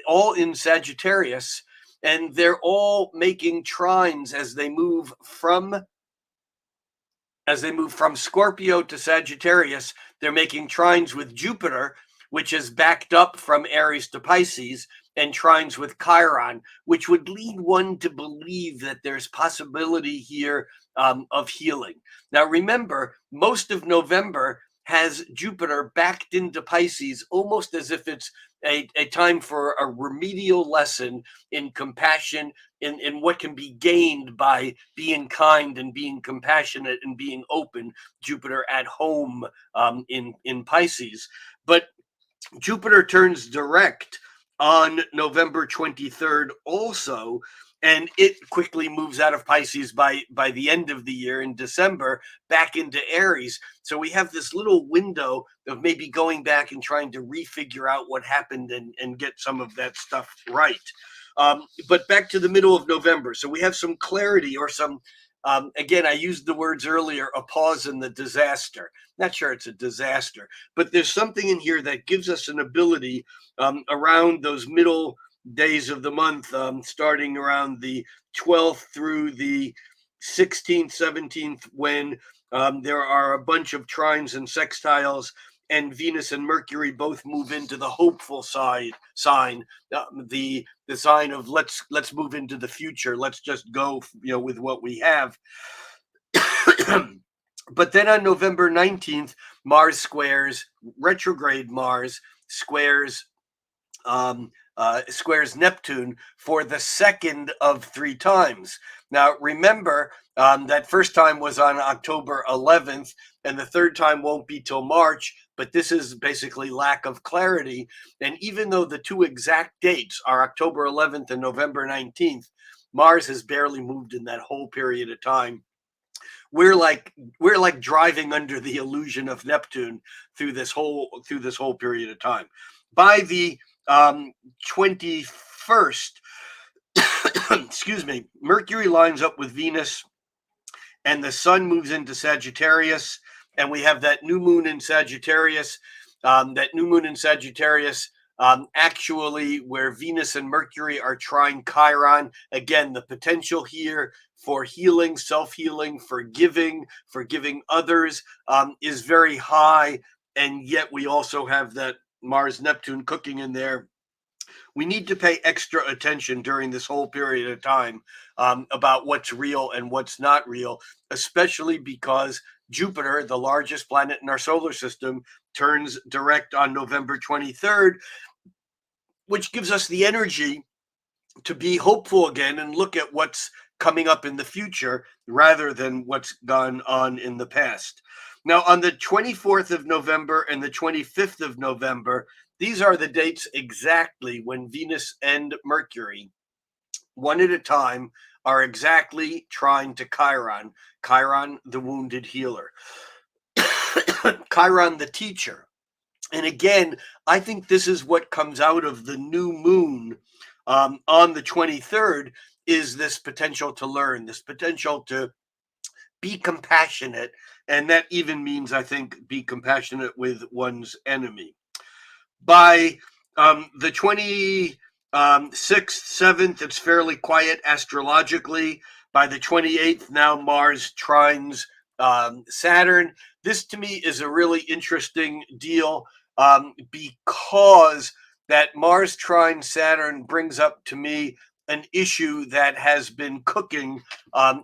All in Sagittarius, and they're all making trines as they move from Scorpio to Sagittarius. They're making trines with Jupiter, which is backed up from Aries to Pisces, and trines with Chiron, which would lead one to believe that there's possibility here of healing. Now, remember, most of November has Jupiter backed into Pisces, almost as if it's a time for a remedial lesson in compassion, in what can be gained by being kind and being compassionate and being open. Jupiter at home in Pisces. But Jupiter turns direct on November 23rd also, and it quickly moves out of Pisces by the end of the year in December back into Aries. So we have this little window of maybe going back and trying to refigure out what happened and get some of that stuff right. But back to the middle of November. So we have some clarity or some, again, I used the words earlier, a pause in the disaster. Not sure it's a disaster, but there's something in here that gives us an ability around those middle days of the month, starting around the 12th through the 16th, 17th, when there are a bunch of trines and sextiles, and Venus and Mercury both move into the hopeful sign, the sign of let's move into the future. Let's just go, with what we have. But then on November 19th, Mars squares retrograde Mars squares Neptune for the second of 3 times. Now, remember, that first time was on October 11th, and the third time won't be till March, but this is basically lack of clarity. And even though the 2 exact dates are October 11th and November 19th, Mars has barely moved in that whole period of time. We're like driving under the illusion of Neptune through this whole period of time. By the 21st, excuse me, Mercury lines up with Venus, and the sun moves into Sagittarius, and we have that new moon in Sagittarius. Actually, where Venus and Mercury are trine Chiron. Again, the potential here for healing, self-healing, forgiving others is very high, and yet we also have that Mars-Neptune cooking in there. We need to pay extra attention during this whole period of time about what's real and what's not real, especially because Jupiter, the largest planet in our solar system, turns direct on November 23rd, which gives us the energy to be hopeful again and look at what's coming up in the future rather than what's gone on in the past. Now, on the 24th of November and the 25th of November, these are the dates exactly when Venus and Mercury, one at a time, are exactly trine to Chiron. Chiron, the wounded healer. Chiron, the teacher. And again, I think this is what comes out of the new moon on the 23rd, is this potential to learn, this potential to be compassionate. And that even means, I think, be compassionate with one's enemy. By the 26th, 7th, it's fairly quiet astrologically. By the 28th, now Mars trines Saturn. This to me is a really interesting deal because that Mars trine Saturn brings up to me an issue that has been cooking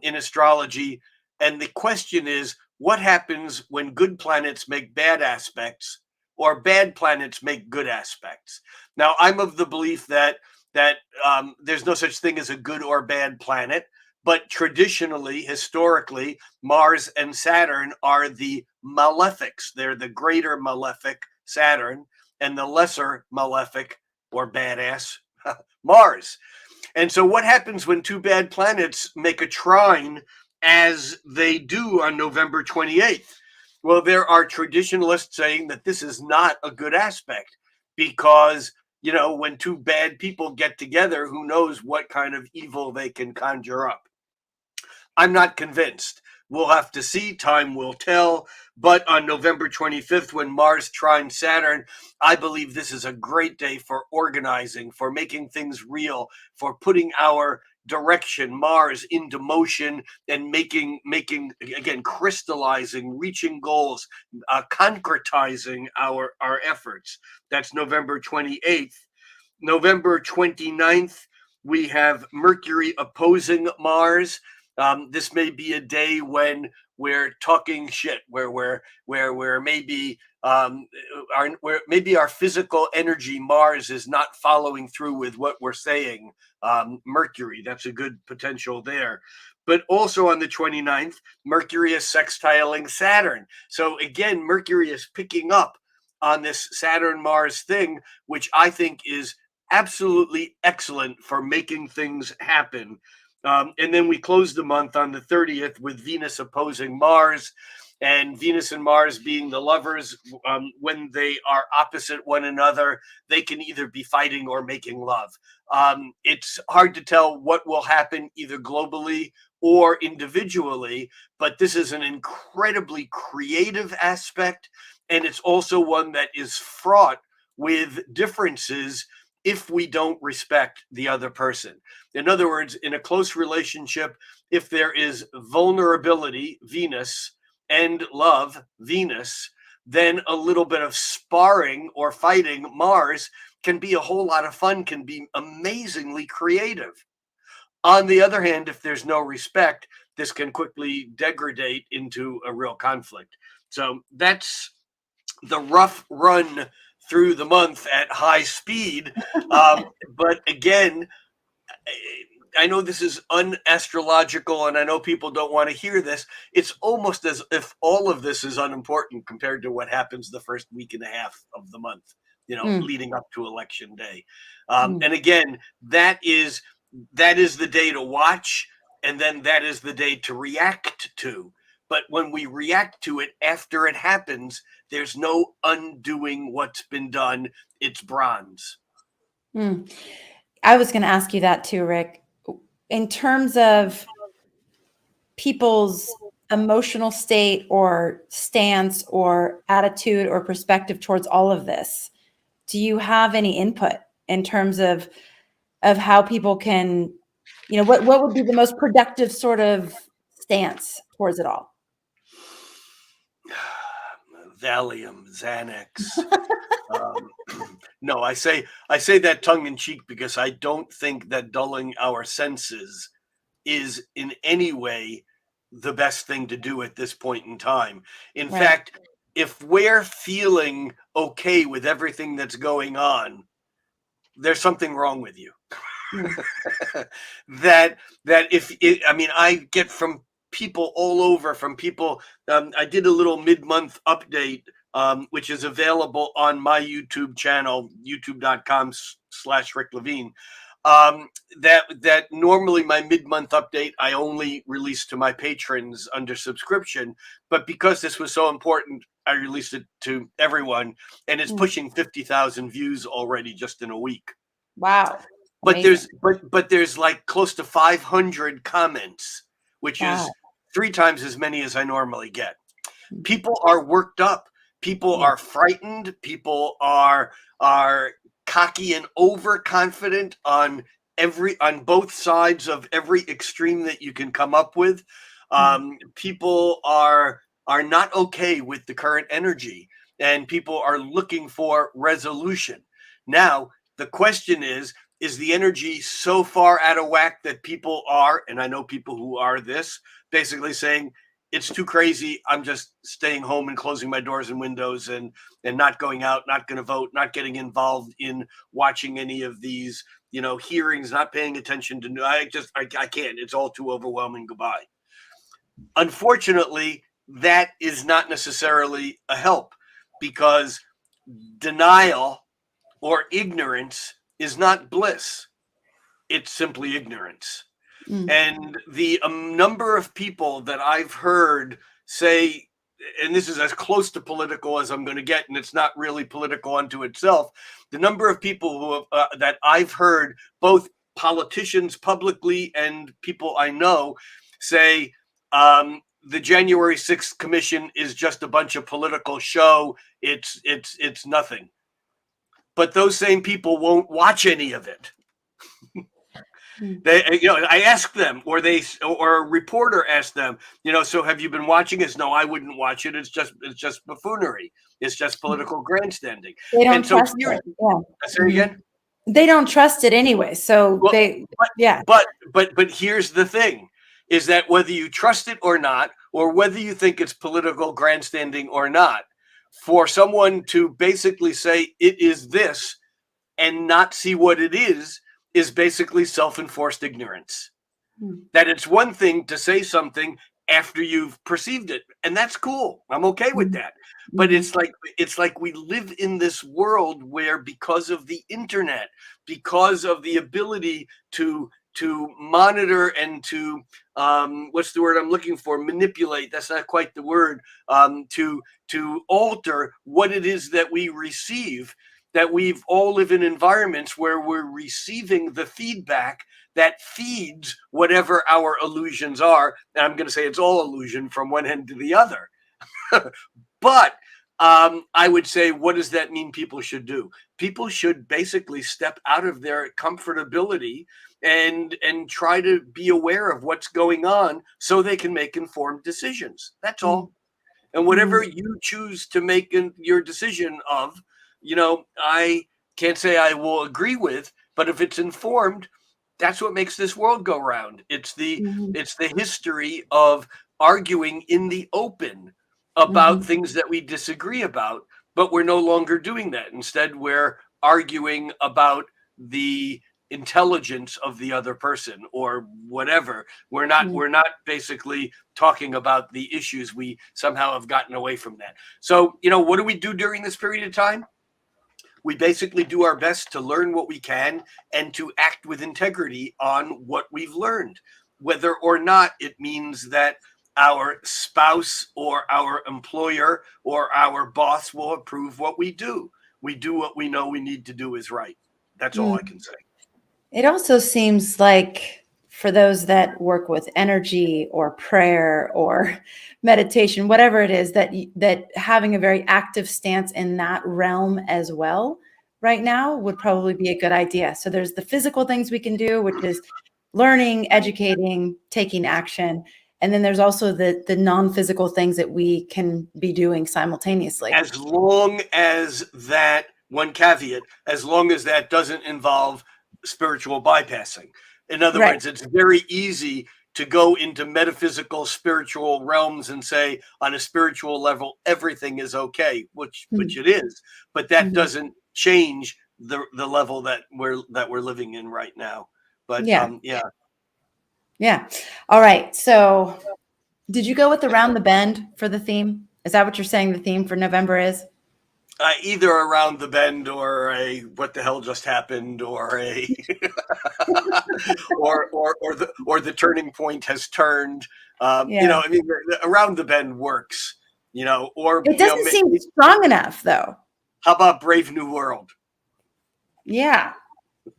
in astrology. And the question is, what happens when good planets make bad aspects or bad planets make good aspects? Now, I'm of the belief that there's no such thing as a good or bad planet, but traditionally, historically, Mars and Saturn are the malefics. They're the greater malefic. Saturn, and the lesser malefic or badass Mars. And so what happens when two bad planets make a trine as they do on November 28th? Well, there are traditionalists saying that this is not a good aspect because, when two bad people get together, who knows what kind of evil they can conjure up. I'm not convinced. We'll have to see. Time will tell. But on November 25th, when Mars trines Saturn, I believe this is a great day for organizing, for making things real, for putting our direction, Mars, into motion and making again, crystallizing, reaching goals, concretizing our efforts. That's November 28th. November 29th, we have Mercury opposing Mars. This may be a day when we're talking shit, where maybe where maybe our physical energy, Mars, is not following through with what we're saying. Mercury, that's a good potential there. But also on the 29th, Mercury is sextiling Saturn. So again, Mercury is picking up on this Saturn-Mars thing, which I think is absolutely excellent for making things happen. And then we close the month on the 30th with Venus opposing Mars, and Venus and Mars being the lovers. When they are opposite one another, they can either be fighting or making love. It's hard to tell what will happen either globally or individually, but this is an incredibly creative aspect, and it's also one that is fraught with differences if we don't respect the other person. In other words, in a close relationship, if there is vulnerability, Venus, and love, Venus, then a little bit of sparring or fighting, Mars, can be a whole lot of fun, can be amazingly creative. On the other hand, if there's no respect, this can quickly degrade into a real conflict. So that's the rough run through the month at high speed. But again, I know this is unastrological, and I know people don't want to hear this. It's almost as if all of this is unimportant compared to what happens the first week and a half of the month, leading up to election day. And again, that is the day to watch, and then that is the day to react to. But when we react to it after it happens, there's no undoing what's been done. It's bronze. I was going to ask you that too, Rick. In terms of people's emotional state or stance or attitude or perspective towards all of this, do you have any input in terms of how people can, what would be the most productive sort of stance towards it all? Valium, Xanax. No, I say that tongue in cheek because I don't think that dulling our senses is in any way the best thing to do at this point in time. In fact, if we're feeling okay with everything that's going on, there's something wrong with you. I get from people all over, I did a little mid-month update, which is available on my YouTube channel, youtube.com/Rick Levine. That normally my mid-month update I only release to my patrons under subscription, but because this was so important, I released it to everyone, and it's pushing 50,000 views already just in a week. Wow. But there's like close to 500 comments, which is 3 times as many as I normally get. People are worked up. People are frightened. People are cocky and overconfident on both sides of every extreme that you can come up with. People are not okay with the current energy, and people are looking for resolution. Now, the question is the energy so far out of whack that people are, and I know people who are this, basically saying, it's too crazy, I'm just staying home and closing my doors and windows and not going out, not going to vote, not getting involved in watching any of these, hearings, not paying attention to, I can't, it's all too overwhelming, goodbye. Unfortunately, that is not necessarily a help, because denial or ignorance is not bliss. It's simply ignorance. Mm. And the number of people that I've heard say, and this is as close to political as I'm going to get, and it's not really political unto itself, the number of people who have, that I've heard, both politicians publicly and people I know, say the January 6th commission is just a bunch of political show. It's nothing. But those same people won't watch any of it. They, I asked them, or a reporter asked them, so have you been watching this? No, I wouldn't watch it. It's just buffoonery. It's just political grandstanding. They don't trust it. Yeah. Say again. They don't trust it anyway. So But here's the thing: is that whether you trust it or not, or whether you think it's political grandstanding or not, for someone to basically say it is this and not see what it is basically self-enforced ignorance. That it's one thing to say something after you've perceived it, and that's cool. I'm okay with that. But it's like we live in this world where, because of the internet, because of the ability to monitor and to what's the word I'm looking for? Manipulate. That's not quite the word. To alter what it is that we receive. That we've all live in environments where we're receiving the feedback that feeds whatever our illusions are. And I'm going to say it's all illusion from one end to the other. But I would say, what does that mean people should do? People should basically step out of their comfortability and try to be aware of what's going on so they can make informed decisions. That's all. And whatever you choose to make your decision of, I can't say I will agree with, but if it's informed, that's what makes this world go round. It's the history of arguing in the open about things that we disagree about, but we're no longer doing that. Instead, we're arguing about the intelligence of the other person or whatever. We're not basically talking about the issues. We somehow have gotten away from that. So, what do we do during this period of time? We basically do our best to learn what we can and to act with integrity on what we've learned, whether or not it means that our spouse or our employer or our boss will approve what we do. We do what we know we need to do is right. That's all I can say. It also seems like, for those that work with energy or prayer or meditation, whatever it is, that having a very active stance in that realm as well right now would probably be a good idea. So there's the physical things we can do, which is learning, educating, taking action. And then there's also the non-physical things that we can be doing simultaneously. As long as that, one caveat, as long as that doesn't involve spiritual bypassing. In other words, it's very easy to go into metaphysical, spiritual realms and say, on a spiritual level, everything is okay, which it is. But that doesn't change the level that we're living in right now. But yeah. All right. So, did you go with Around the Bend for the theme? Is that what you're saying the theme for November is? Either Around the Bend or a what the hell just happened, or a or the turning point has turned. Around the Bend works. Or it doesn't seem strong enough, though. How about Brave New World? Yeah,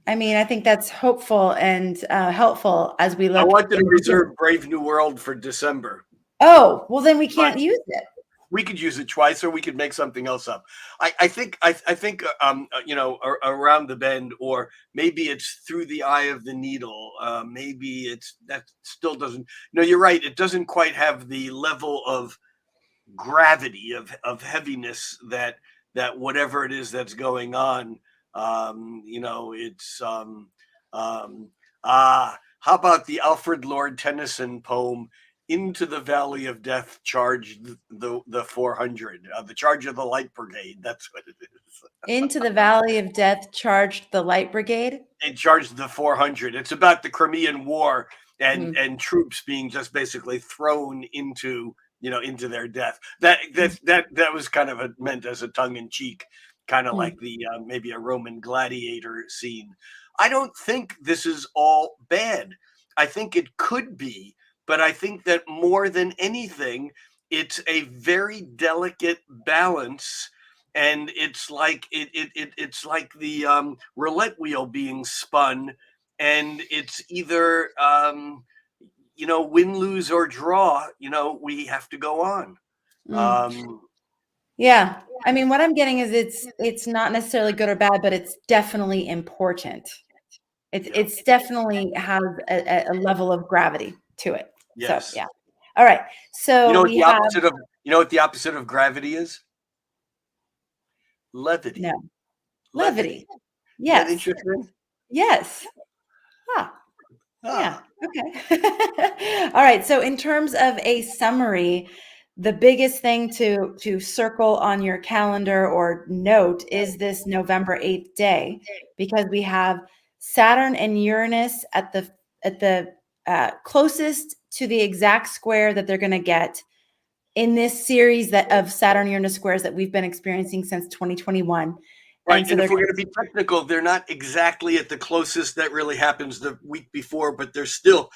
I think that's hopeful and helpful as we look. I wanted to reserve Brave New World for December. Oh, well, then we can't use it. We could use it twice, or we could make something else up. I think Around the Bend, or maybe it's Through the Eye of the Needle. Maybe that still doesn't. No, you're right. It doesn't quite have the level of gravity of heaviness that whatever it is that's going on. It's how about the Alfred Lord Tennyson poem? Into the Valley of Death charged the 400, the charge of the Light Brigade. That's what it is. Into the Valley of Death charged the Light Brigade? It charged the 400. It's about the Crimean War and troops being just basically thrown into their death. That was kind of meant as a tongue in cheek kind of like the maybe a Roman gladiator scene. I don't think this is all bad. I think it could be, but I think that more than anything, it's a very delicate balance, and it's like it's like the roulette wheel being spun, and it's either win, lose, or draw. We have to go on. Yeah. I mean, what I'm getting is it's not necessarily good or bad, but it's definitely important. It's definitely has a level of gravity to it. Yes. So yeah. All right. So You know what we the have opposite of the opposite of gravity is? Levity. no levity. Is that Yes. interesting? Yes. Ah, yeah. Ah, Okay. All right. So in terms of a summary, the biggest thing to circle on your calendar or note is this November 8th day, because we have Saturn and Uranus at the closest to the exact square that they're going to get in this series of Saturn Uranus squares that we've been experiencing since 2021. right. So And if they're we're going to be technical, they're not exactly at the closest that really happens the week before, but they're still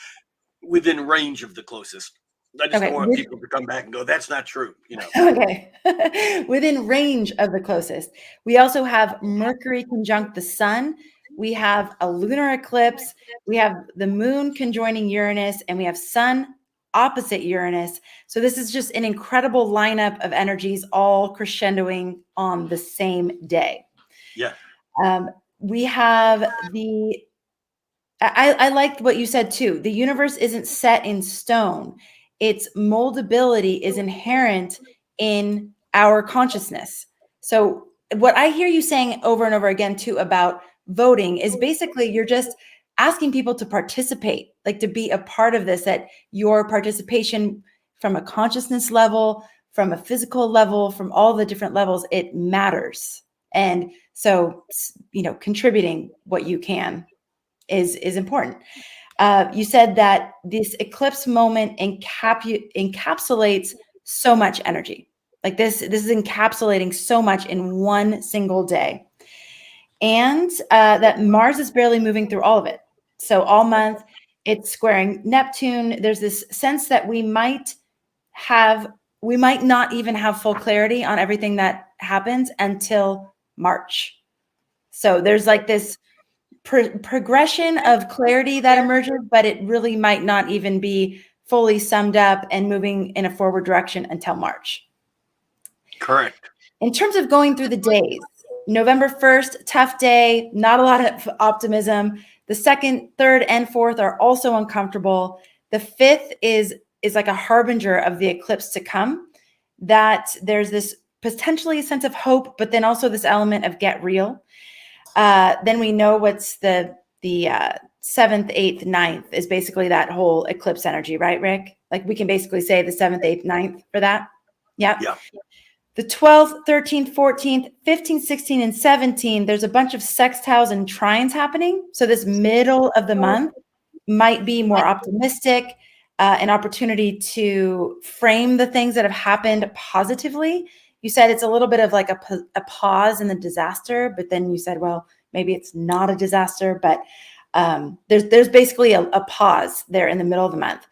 within range of the closest. I just don't want people to come back and go, that's not true. Okay. Within range of the closest. We also have Mercury conjunct the sun. We have a lunar eclipse. We have the moon conjoining Uranus, and we have sun opposite Uranus. So this is just an incredible lineup of energies all crescendoing on the same day. Yeah. We have I liked what you said too. The universe isn't set in stone. Its moldability is inherent in our consciousness. So what I hear you saying over and over again too about voting is basically you're just asking people to participate, like to be a part of this, that your participation from a consciousness level, from a physical level, from all the different levels, it matters. And so, contributing what you can is important. You said that this eclipse moment encapsulates so much energy. Like this is encapsulating so much in one single day. And that Mars is barely moving through all of it. So all month it's squaring Neptune. There's this sense that we might not even have full clarity on everything that happens until March. So there's like this progression of clarity that emerges, but it really might not even be fully summed up and moving in a forward direction until March. Correct. In terms of going through the days, November 1st, tough day, not a lot of optimism. The 2nd, 3rd, and 4th are also uncomfortable. The 5th is like a harbinger of the eclipse to come, that there's this potentially a sense of hope, but then also this element of get real. Then we know what's the 7th, 8th, 9th is basically that whole eclipse energy, right, Rick? Like we can basically say the 7th, 8th, 9th for that. Yep. Yeah. The 12th, 13th, 14th, 15th, 16th, and 17th, there's a bunch of sextiles and trines happening. So this middle of the month might be more optimistic, an opportunity to frame the things that have happened positively. You said it's a little bit of like a pause in the disaster, but then you said, well, maybe it's not a disaster, but there's basically a pause there in the middle of the month,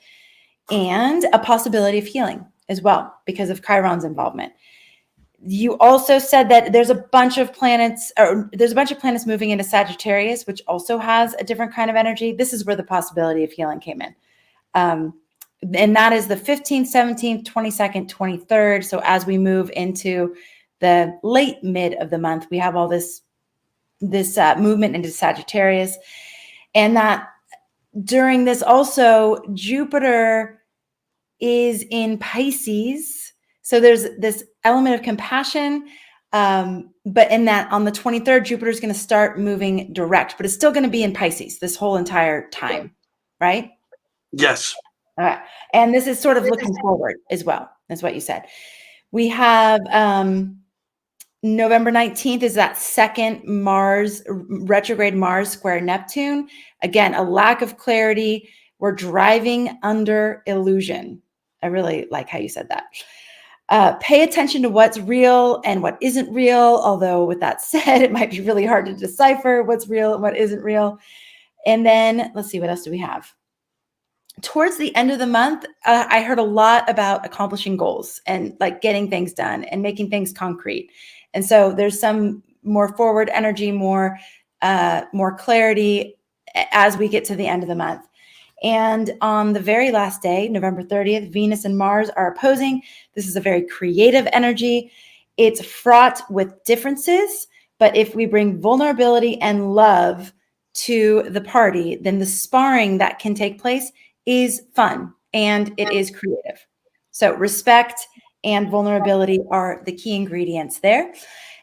and a possibility of healing as well because of Chiron's involvement. You also said that there's a bunch of planets moving into Sagittarius, which also has a different kind of energy. This is where the possibility of healing came in. And that is the 15th, 17th, 22nd, 23rd. So as we move into the late mid of the month, we have all this movement into Sagittarius. And that during this also, Jupiter is in Pisces. So there's this element of compassion. But in that, on the 23rd, Jupiter is going to start moving direct, but it's still going to be in Pisces this whole entire time, right? Yes. All right. And this is sort of looking forward as well, is what you said. We have November 19th is that second retrograde Mars square Neptune. Again, a lack of clarity. We're driving under illusion. I really like how you said that. Pay attention to what's real and what isn't real. Although with that said, it might be really hard to decipher what's real and what isn't real. And then let's see, what else do we have? Towards the end of the month, I heard a lot about accomplishing goals and like getting things done and making things concrete. And so there's some more forward energy, more clarity as we get to the end of the month. And on the very last day, November 30th, Venus and Mars are opposing. This is a very creative energy. It's fraught with differences, but if we bring vulnerability and love to the party, then the sparring that can take place is fun and it is creative. So respect and vulnerability are the key ingredients there.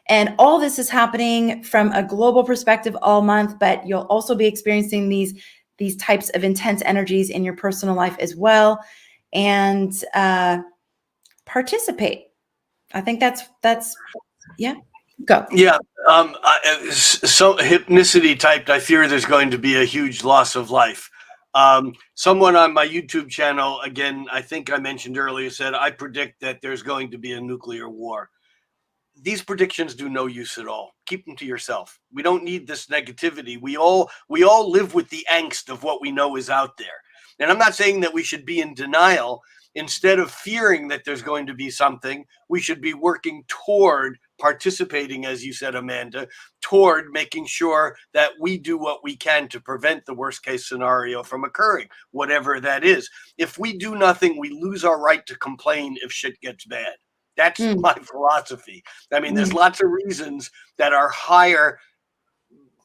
And all this is happening from a global perspective all month, but you'll also be experiencing these types of intense energies in your personal life as well. And participate. I think that's yeah. Go. Yeah. So hypnicity typed, I fear there's going to be a huge loss of life. Someone on my YouTube channel, again, I think I mentioned earlier, said, I predict that there's going to be a nuclear war. These predictions do no use at all. Keep them to yourself. We don't need this negativity. We all live with the angst of what we know is out there. And I'm not saying that we should be in denial. Instead of fearing that there's going to be something, we should be working toward participating, as you said, Amanda, toward making sure that we do what we can to prevent the worst case scenario from occurring, whatever that is. If we do nothing, we lose our right to complain if shit gets bad. That's my philosophy. I mean, there's lots of reasons that are higher,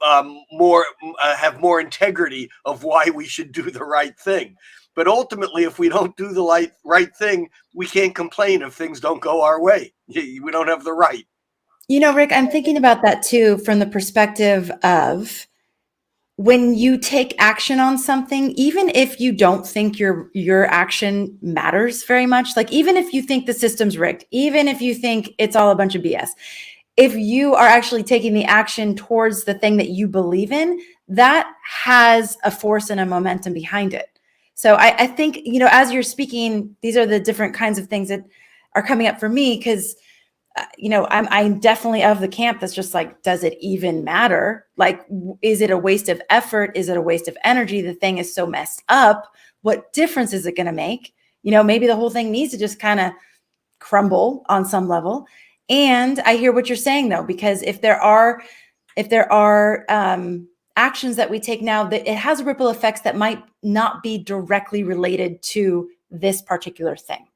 have more integrity of why we should do the right thing. But ultimately, if we don't do the right thing, we can't complain if things don't go our way. We don't have the right. You know, Rick, I'm thinking about that too from the perspective of when you take action on something, even if you don't think your action matters very much, like even if you think the system's rigged, even if you think it's all a bunch of BS, if you are actually taking the action towards the thing that you believe in, that has a force and a momentum behind it. So I think, you know, as you're speaking, these are the different kinds of things that are coming up for me because you know, I'm definitely of the camp that's just like, does it even matter? Like, is it a waste of effort? Is it a waste of energy? The thing is so messed up. What difference is it going to make? You know, maybe the whole thing needs to just kind of crumble on some level. And I hear what you're saying though, because if there are actions that we take now, that it has ripple effects that might not be directly related to this particular thing.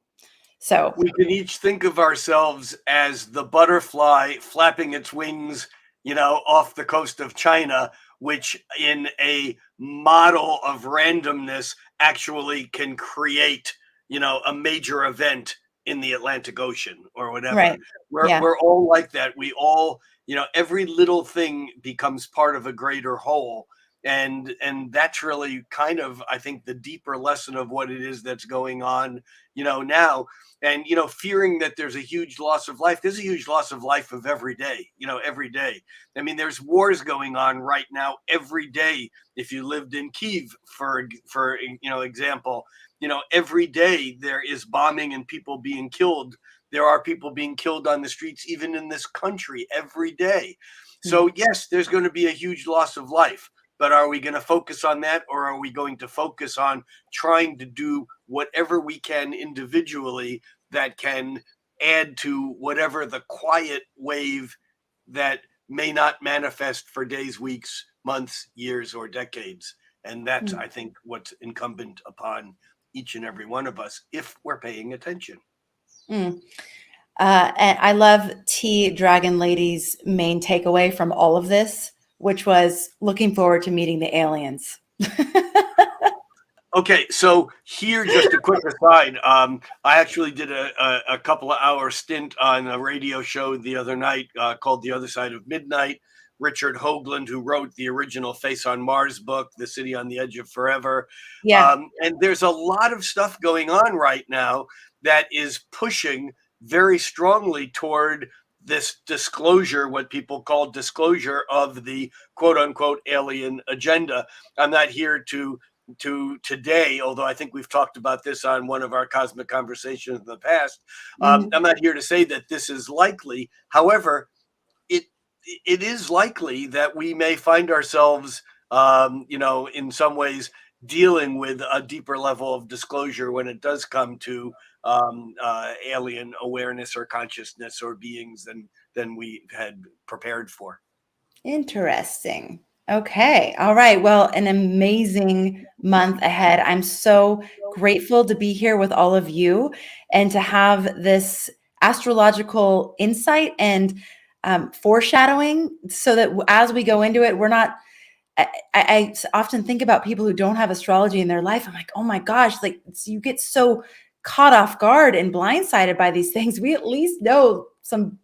So we can each think of ourselves as the butterfly flapping its wings, you know, off the coast of China, which in a model of randomness actually can create, you know, a major event in the Atlantic Ocean or whatever. Right. We're all like that. We all, you know, every little thing becomes part of a greater whole. And that's really kind of, I think, the deeper lesson of what it is that's going on, you know, now. And, you know, fearing that there's a huge loss of life, there's a huge loss of life of every day, you know, every day. I mean, there's wars going on right now every day. If you lived in Kyiv, for you know, example, you know, every day there is bombing and people being killed. There are people being killed on the streets, even in this country, every day. So, yes, there's going to be a huge loss of life. But are we going to focus on that, or are we going to focus on trying to do whatever we can individually that can add to whatever the quiet wave that may not manifest for days, weeks, months, years, or decades? And that's, I think, what's incumbent upon each and every one of us if we're paying attention. And I love T Dragon Lady's main takeaway from all of this, which was looking forward to meeting the aliens. Okay, so here, just a quick aside, I actually did a couple of hour stint on a radio show the other night called The Other Side of Midnight. Richard Hoagland, who wrote the original Face on Mars book, The City on the Edge of Forever. Yeah. And there's a lot of stuff going on right now that is pushing very strongly toward this disclosure, what people call disclosure of the quote unquote alien agenda. I'm not here to to today, although I think we've talked about this on one of our cosmic conversations in the past. Mhm. I'm not here to say that this is likely. However, it it is likely that we may find ourselves, in some ways dealing with a deeper level of disclosure when it does come to alien awareness or consciousness or beings than we had prepared for. Interesting. Okay. All right. Well, an amazing month ahead. I'm so grateful to be here with all of you and to have this astrological insight and foreshadowing so that as we go into it, we're not. I often think about people who don't have astrology in their life. I'm like, oh my gosh, like you get so caught off guard and blindsided by these things. We at least know some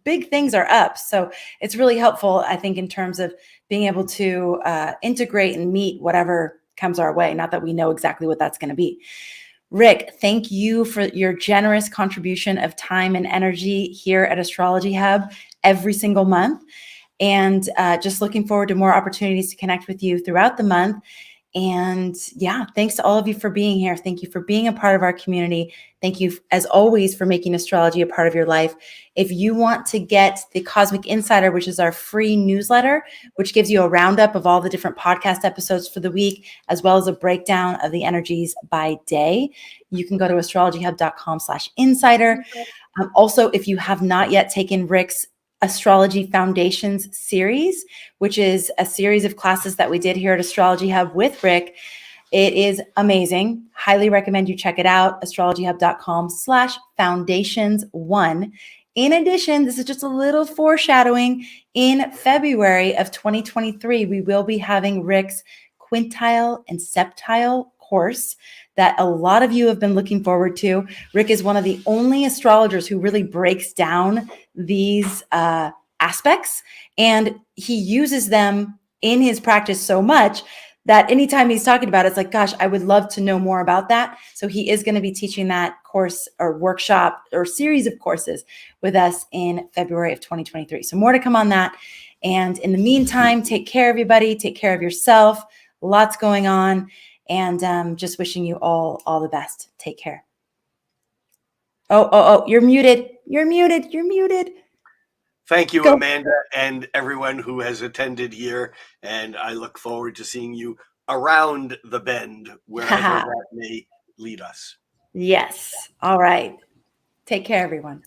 big things are up. So it's really helpful, I think, in terms of being able to integrate and meet whatever comes our way. Not that we know exactly what that's going to be. Rick, thank you for your generous contribution of time and energy here at Astrology Hub every single month. And just looking forward to more opportunities to connect with you throughout the month. And yeah, thanks to all of you for being here. Thank you for being a part of our community. Thank you, as always, for making astrology a part of your life. If you want to get the Cosmic Insider, which is our free newsletter, which gives you a roundup of all the different podcast episodes for the week, as well as a breakdown of the energies by day, you can go to astrologyhub.com/insider. Also, if you have not yet taken Rick's Astrology Foundations series, which is a series of classes that we did here at Astrology Hub with Rick, it is amazing. Highly recommend you check it out. astrologyhub.com/foundations1. In addition, this is just a little foreshadowing. In February of 2023, we will be having Rick's quintile and septile course that a lot of you have been looking forward to. Rick is one of the only astrologers who really breaks down these aspects, and he uses them in his practice so much that anytime he's talking about it, it's like, gosh, I would love to know more about that. So he is going to be teaching that course or workshop or series of courses with us in February of 2023. So more to come on that. And in the meantime, take care, everybody. Take care of yourself. Lots going on. And just wishing you all the best. Take care. Oh, you're muted. You're muted. You're muted. Thank you, Go. Amanda, and everyone who has attended here. And I look forward to seeing you around the bend, wherever that may lead us. Yes. All right. Take care, everyone.